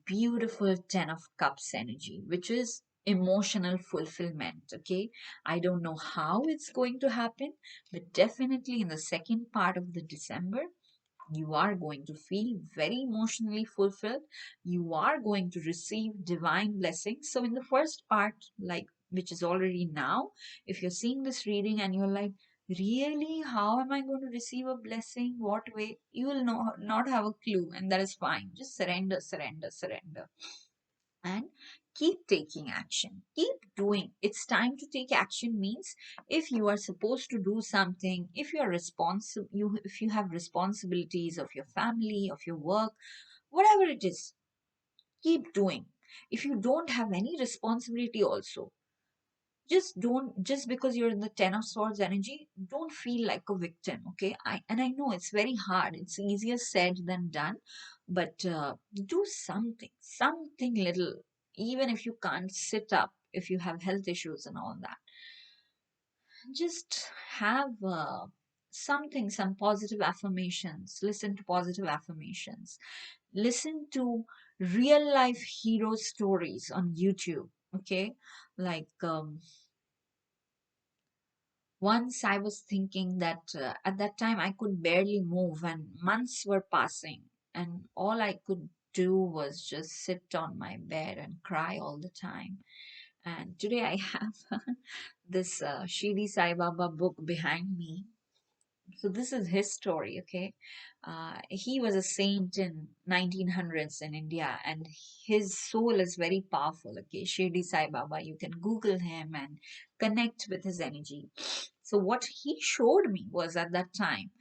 beautiful 10 of cups energy, which is emotional fulfillment. Okay, I don't know how it's going to happen, but definitely in the second part of the December you are going to feel very emotionally fulfilled. You are going to receive divine blessings. So in the first part, like, which is already now, if you're seeing this reading and you're like, really, how am I going to receive a blessing, what way, you will not have a clue, and that is fine. Just surrender, surrender, surrender, and keep taking action, keep doing. It's time to take action means if you are supposed to do something, if you are responsible, if you have responsibilities of your family, of your work, whatever it is, keep doing. If you don't have any responsibility also, just because you're in the 10 of swords energy, don't feel like a victim. Okay, I know it's very hard, it's easier said than done, but do something little. Even if you can't sit up, if you have health issues and all that, just have some positive affirmations. Listen to positive affirmations, listen to real life hero stories on YouTube. Okay, like once I was thinking that at that time I could barely move and months were passing, and all I could do was just sit on my bed and cry all the time. And today I have this Shiri Sai Baba book behind me. So this is his story. Okay, he was a saint in 1900s in India, and his soul is very powerful. Okay, Shirdi Sai Baba, you can Google him and connect with his energy. So what he showed me was at that time,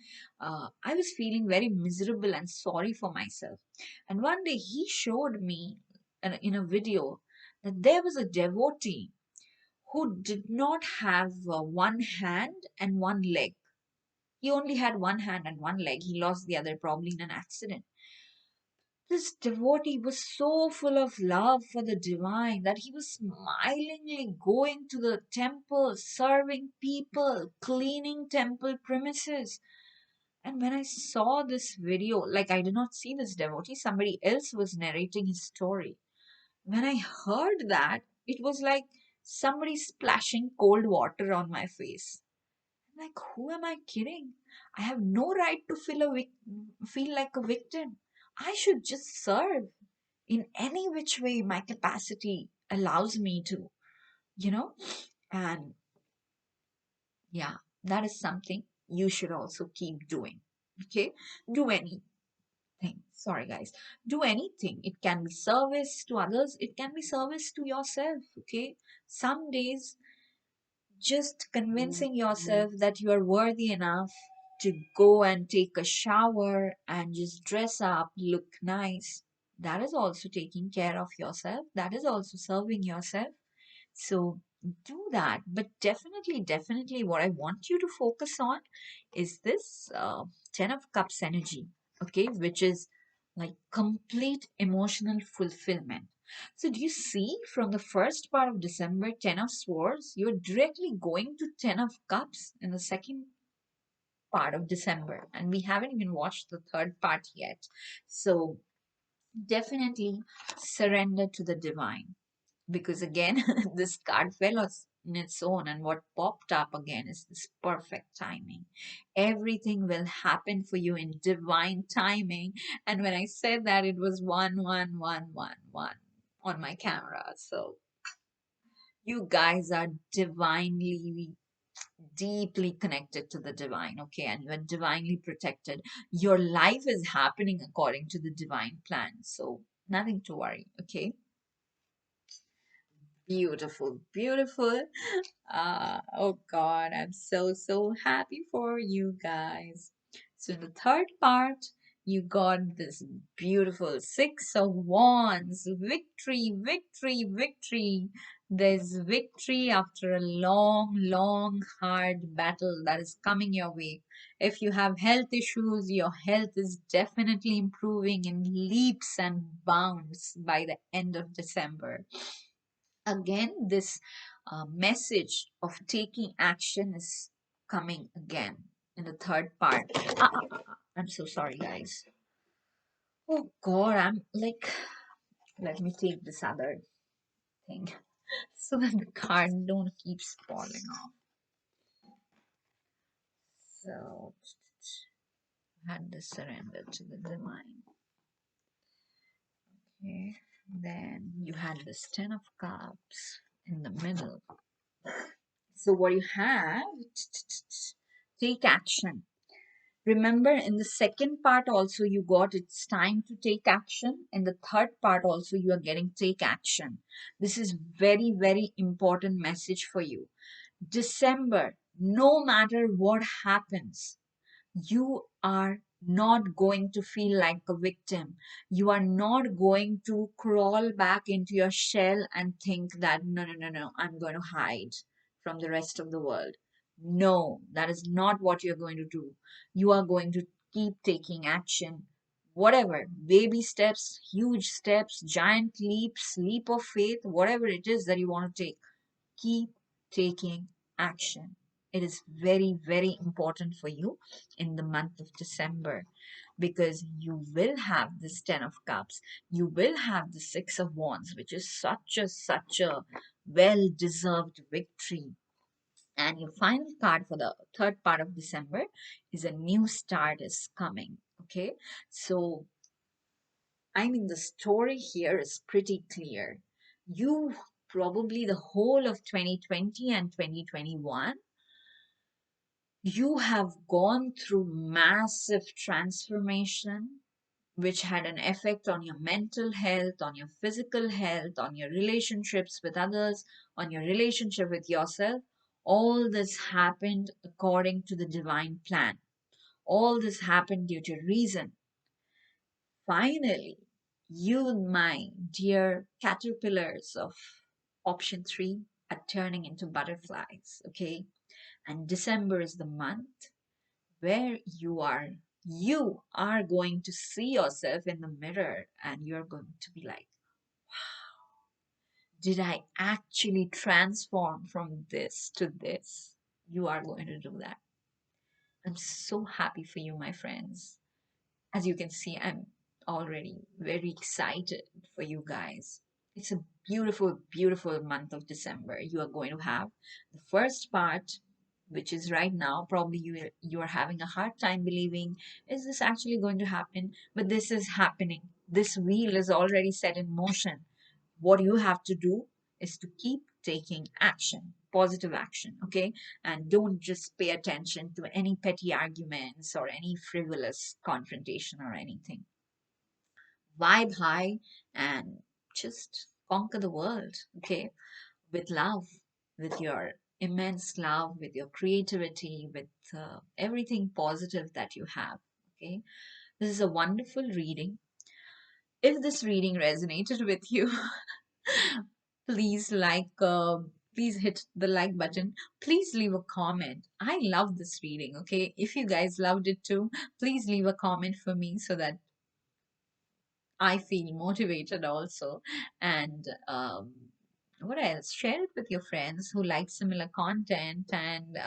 I was feeling very miserable and sorry for myself. And one day he showed me in a video that there was a devotee who did not have one hand and one leg. He only had one hand and one leg. He lost the other probably in an accident. This devotee was so full of love for the divine that he was smilingly going to the temple, serving people, cleaning temple premises. And when I saw this video, like I did not see this devotee, somebody else was narrating his story. When I heard that, it was like somebody splashing cold water on my face. Like, who am I kidding? I have no right to feel like a victim. I should just serve in any which way my capacity allows me to, you know? And yeah, that is something you should also keep doing. Okay? Do anything. Sorry, guys. Do anything. It can be service to others, it can be service to yourself. Okay? Some days, just convincing yourself that you are worthy enough to go and take a shower and just dress up, look nice. That is also taking care of yourself. That is also serving yourself. So do that. But definitely, definitely, what I want you to focus on is this 10 of Cups energy, okay, which is like complete emotional fulfillment. So, do you see from the first part of December, 10 of Swords, you're directly going to 10 of Cups in the second part of December, and we haven't even watched the third part yet. So, definitely surrender to the divine, because again this card fell on its own, and what popped up again is this perfect timing. Everything will happen for you in divine timing. And when I said that, it was 1111 on my camera. So you guys are divinely, deeply connected to the divine, okay, and you are divinely protected. Your life is happening according to the divine plan, so nothing to worry, okay. Beautiful, beautiful. Oh God, I'm so, so happy for you guys. So in the third part, you got this beautiful Six of Wands. Victory, victory, victory. There's victory after a long, long, hard battle that is coming your way. If you have health issues, your health is definitely improving in leaps and bounds by the end of December. Again, this message of taking action is coming again in the third part. I'm so sorry, guys. Oh God, I'm like, let me take this other thing so that the card don't keep falling off. So, had the surrender to the divine. Okay, then you had this Ten of Cups in the middle. So what you have, take action. Remember, in the second part also you got it's time to take action. In the third part also you are getting take action. This is very, very important message for you. December, no matter what happens, you are not going to feel like a victim. You are not going to crawl back into your shell and think that, no, no, no, no, I'm going to hide from the rest of the world. No, that is not what you're going to do. You are going to keep taking action. Whatever, baby steps, huge steps, giant leaps, leap of faith, whatever it is that you want to take, keep taking action. It is very, very important for you in the month of December, because you will have this Ten of Cups, you will have the Six of Wands, which is such a well deserved victory. And your final card for the third part of December is a new start is coming. Okay, so I mean, the story here is pretty clear. You probably the whole of 2020 and 2021, you have gone through massive transformation, which had an effect on your mental health, on your physical health, on your relationships with others, on your relationship with yourself. All this happened according to the divine plan. All this happened due to reason. Finally, you, my dear caterpillars of option three, are turning into butterflies, okay? And December is the month where you are going to see yourself in the mirror and you're going to be like, did I actually transform from this to this? You are going to do that. I'm so happy for you, my friends. As you can see, I'm already very excited for you guys. It's a beautiful, beautiful month of December. You are going to have the first part, which is right now. Probably you are having a hard time believing, is this actually going to happen? But this is happening. This wheel is already set in motion. What you have to do is to keep taking action, positive action, okay? And don't just pay attention to any petty arguments or any frivolous confrontation or anything. Vibe high and just conquer the world, okay? With love, with your immense love, with your creativity, with everything positive that you have, okay? This is a wonderful reading. If this reading resonated with you, please please hit the like button. Please leave a comment. I love this reading, okay? If you guys loved it too, please leave a comment for me so that I feel motivated also. And what else? Share it with your friends who like similar content, and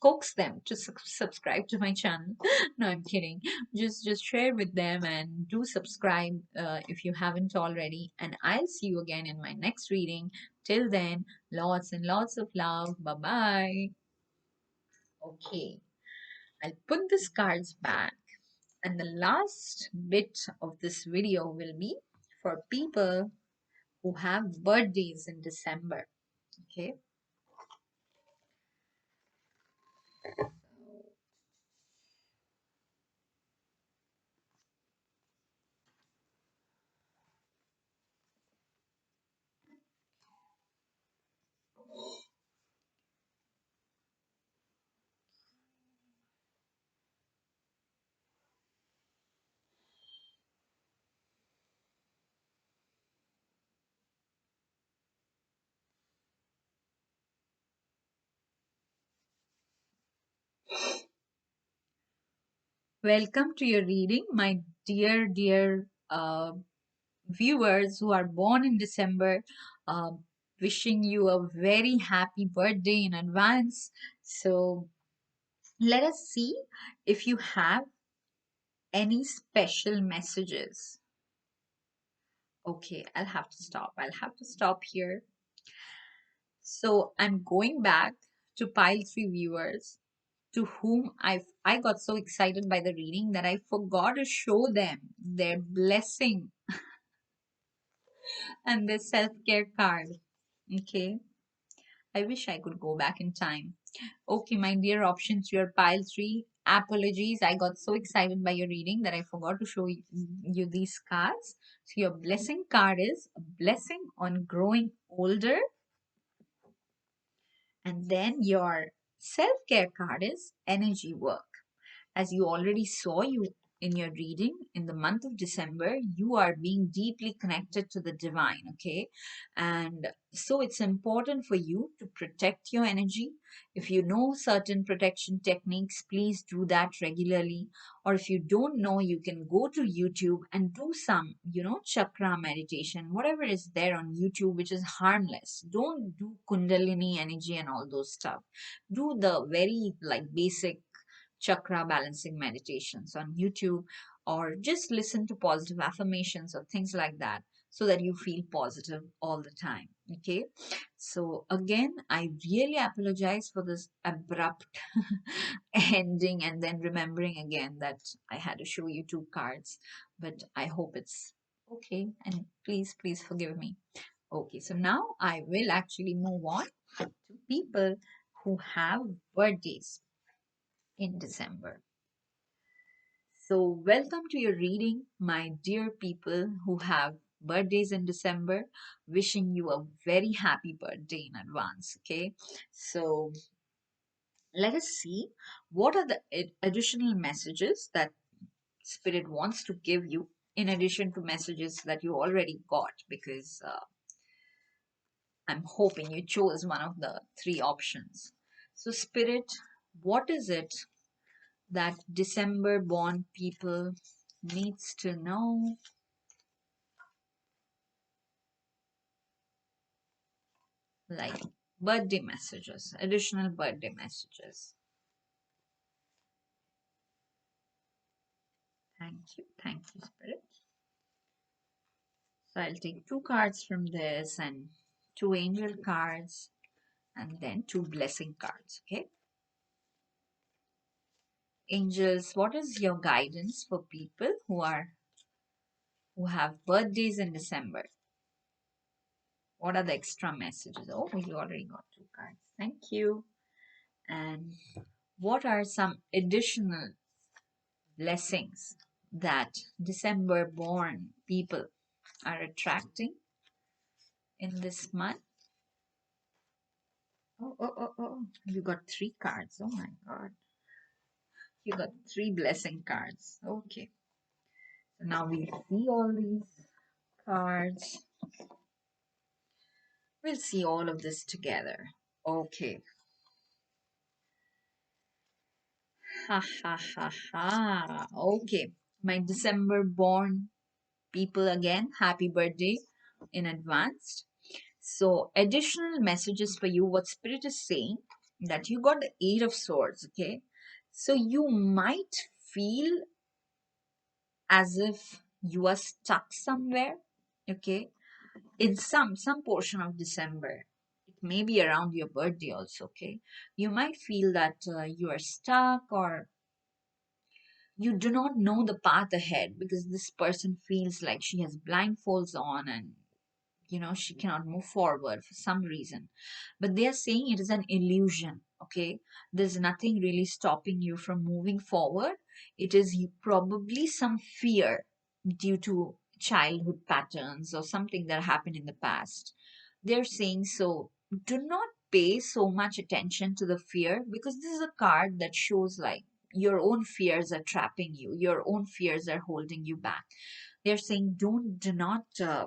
coax them to subscribe to my channel. No, I'm kidding. Just share with them and do subscribe if you haven't already. And I'll see you again in my next reading. Till then, lots and lots of love. Bye bye. Okay, I'll put these cards back. And the last bit of this video will be for people who have birthdays in December. Okay. Welcome to your reading, my dear viewers who are born in December. Wishing you a very happy birthday in advance. So let us see if you have any special messages. Okay, I'll have to stop. I'll have to stop here. So I'm going back to pile three viewers to whom I got so excited by the reading that I forgot to show them their blessing and their self-care card. Okay. I wish I could go back in time. Okay, my dear options, your pile three. Apologies, I got so excited by your reading that I forgot to show you these cards. So, your blessing card is a blessing on growing older, and then your self care card is energy work. As you already saw you in your reading, in the month of December you are being deeply connected to the divine, okay? And so it's important for you to protect your energy. If you know certain protection techniques, please do that regularly. Or if you don't know, you can go to YouTube and do some, chakra meditation, whatever is there on YouTube, which is harmless. Don't do kundalini energy and all those stuff. Do the very like basic chakra balancing meditations on YouTube, or just listen to positive affirmations or things like that so that you feel positive all the time. Okay. So, again, I really apologize for this abrupt ending and then remembering again that I had to show you two cards, but I hope it's okay. And please forgive me. Okay. So, now I will actually move on to people who have birthdays in December. So, welcome to your reading, my dear people who have birthdays in December. Wishing you a very happy birthday in advance. Okay, so let us see what are the additional messages that Spirit wants to give you in addition to messages that you already got, because I'm hoping you chose one of the three options. So, Spirit, what is it that December born people needs to know? Like birthday messages, additional birthday messages. Thank you, Spirit. So I'll take two cards from this and two angel cards and then two blessing cards. Okay. Angels, what is your guidance for people who have birthdays in December? What are the extra messages? Oh, you already got two cards. Thank you. And what are some additional blessings that December born people are attracting in this month? Oh. You got three cards. Oh my God. You got three blessing cards. Okay. So now we see all these cards. We'll see all of this together. Okay. Ha ha ha ha. Okay. My December born people again, happy birthday in advance. So, additional messages for you. What Spirit is saying that you got the Eight of Swords, okay? So, you might feel as if you are stuck somewhere, okay? In some portion of December. It may be around your birthday also, okay? You might feel that you are stuck or you do not know the path ahead because this person feels like she has blindfolds on and she cannot move forward for some reason, but they are saying it is an illusion. Okay, there's nothing really stopping you from moving forward. It is probably some fear due to childhood patterns or something that happened in the past. They're saying, so do not pay so much attention to the fear, because this is a card that shows like your own fears are trapping you, your own fears are holding you back. They're saying do not uh,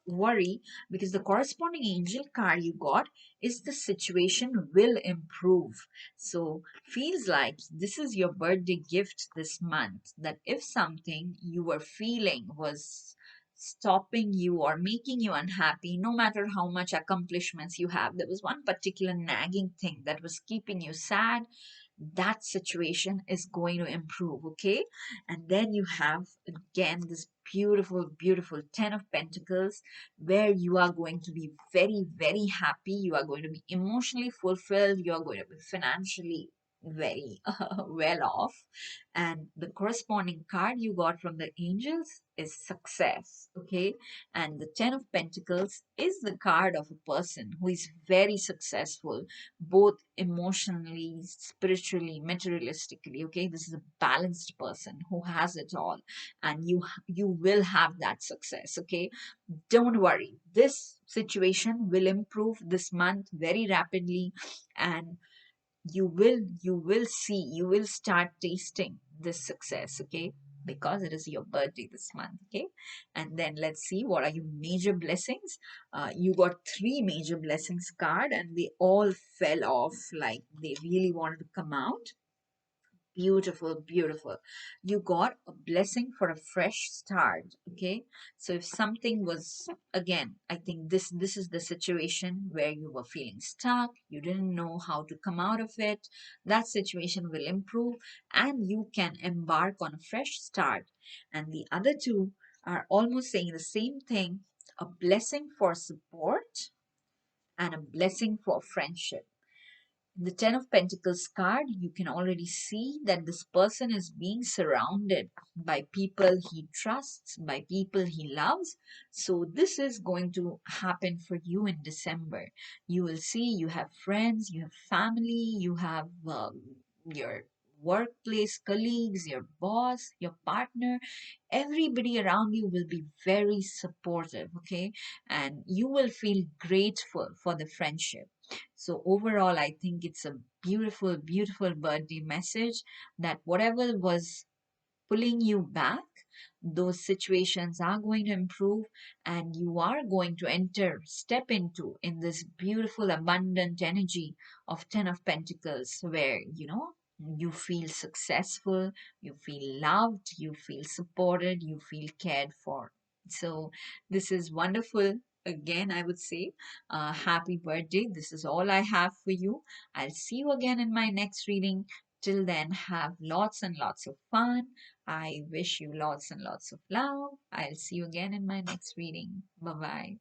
worry, because the corresponding angel card you got is the situation will improve. So feels like this is your birthday gift this month, that if something you were feeling was stopping you or making you unhappy, no matter how much accomplishments you have, there was one particular nagging thing that was keeping you sad, that situation is going to improve. Okay, and then you have again this beautiful 10 of pentacles, where you are going to be very happy, you are going to be emotionally fulfilled, you are going to be financially very well off. And the corresponding card you got from the angels is success. Okay, and the 10 of pentacles is the card of a person who is very successful, both emotionally, spiritually, materialistically. Okay, this is a balanced person who has it all, and you will have that success. Okay, don't worry, this situation will improve this month very rapidly, and you will see, you will start tasting this success. Okay, because it is your birthday this month. Okay, and then let's see what are your major blessings. You got three major blessings card and they all fell off, like they really wanted to come out. Beautiful. You got a blessing for a fresh start. Okay, so if something was, again, I think this is the situation where you were feeling stuck, you didn't know how to come out of it. That situation will improve and you can embark on a fresh start. And the other two are almost saying the same thing: a blessing for support and a blessing for friendship. The Ten of Pentacles card, you can already see that this person is being surrounded by people he trusts, by people he loves. So, this is going to happen for you in December. You will see you have friends, you have family, you have your workplace colleagues, your boss, your partner. Everybody around you will be very supportive, okay? And you will feel grateful for the friendship. So overall, I think it's a beautiful birthday message, that whatever was pulling you back, those situations are going to improve, and you are going to step into in this beautiful abundant energy of 10 of pentacles, where you feel successful, you feel loved, you feel supported, you feel cared for. So this is wonderful. Again, I would say happy birthday. This is all I have for you. I'll see you again in my next reading. Till then, have lots and lots of fun. I wish you lots and lots of love. I'll see you again in my next reading. Bye bye.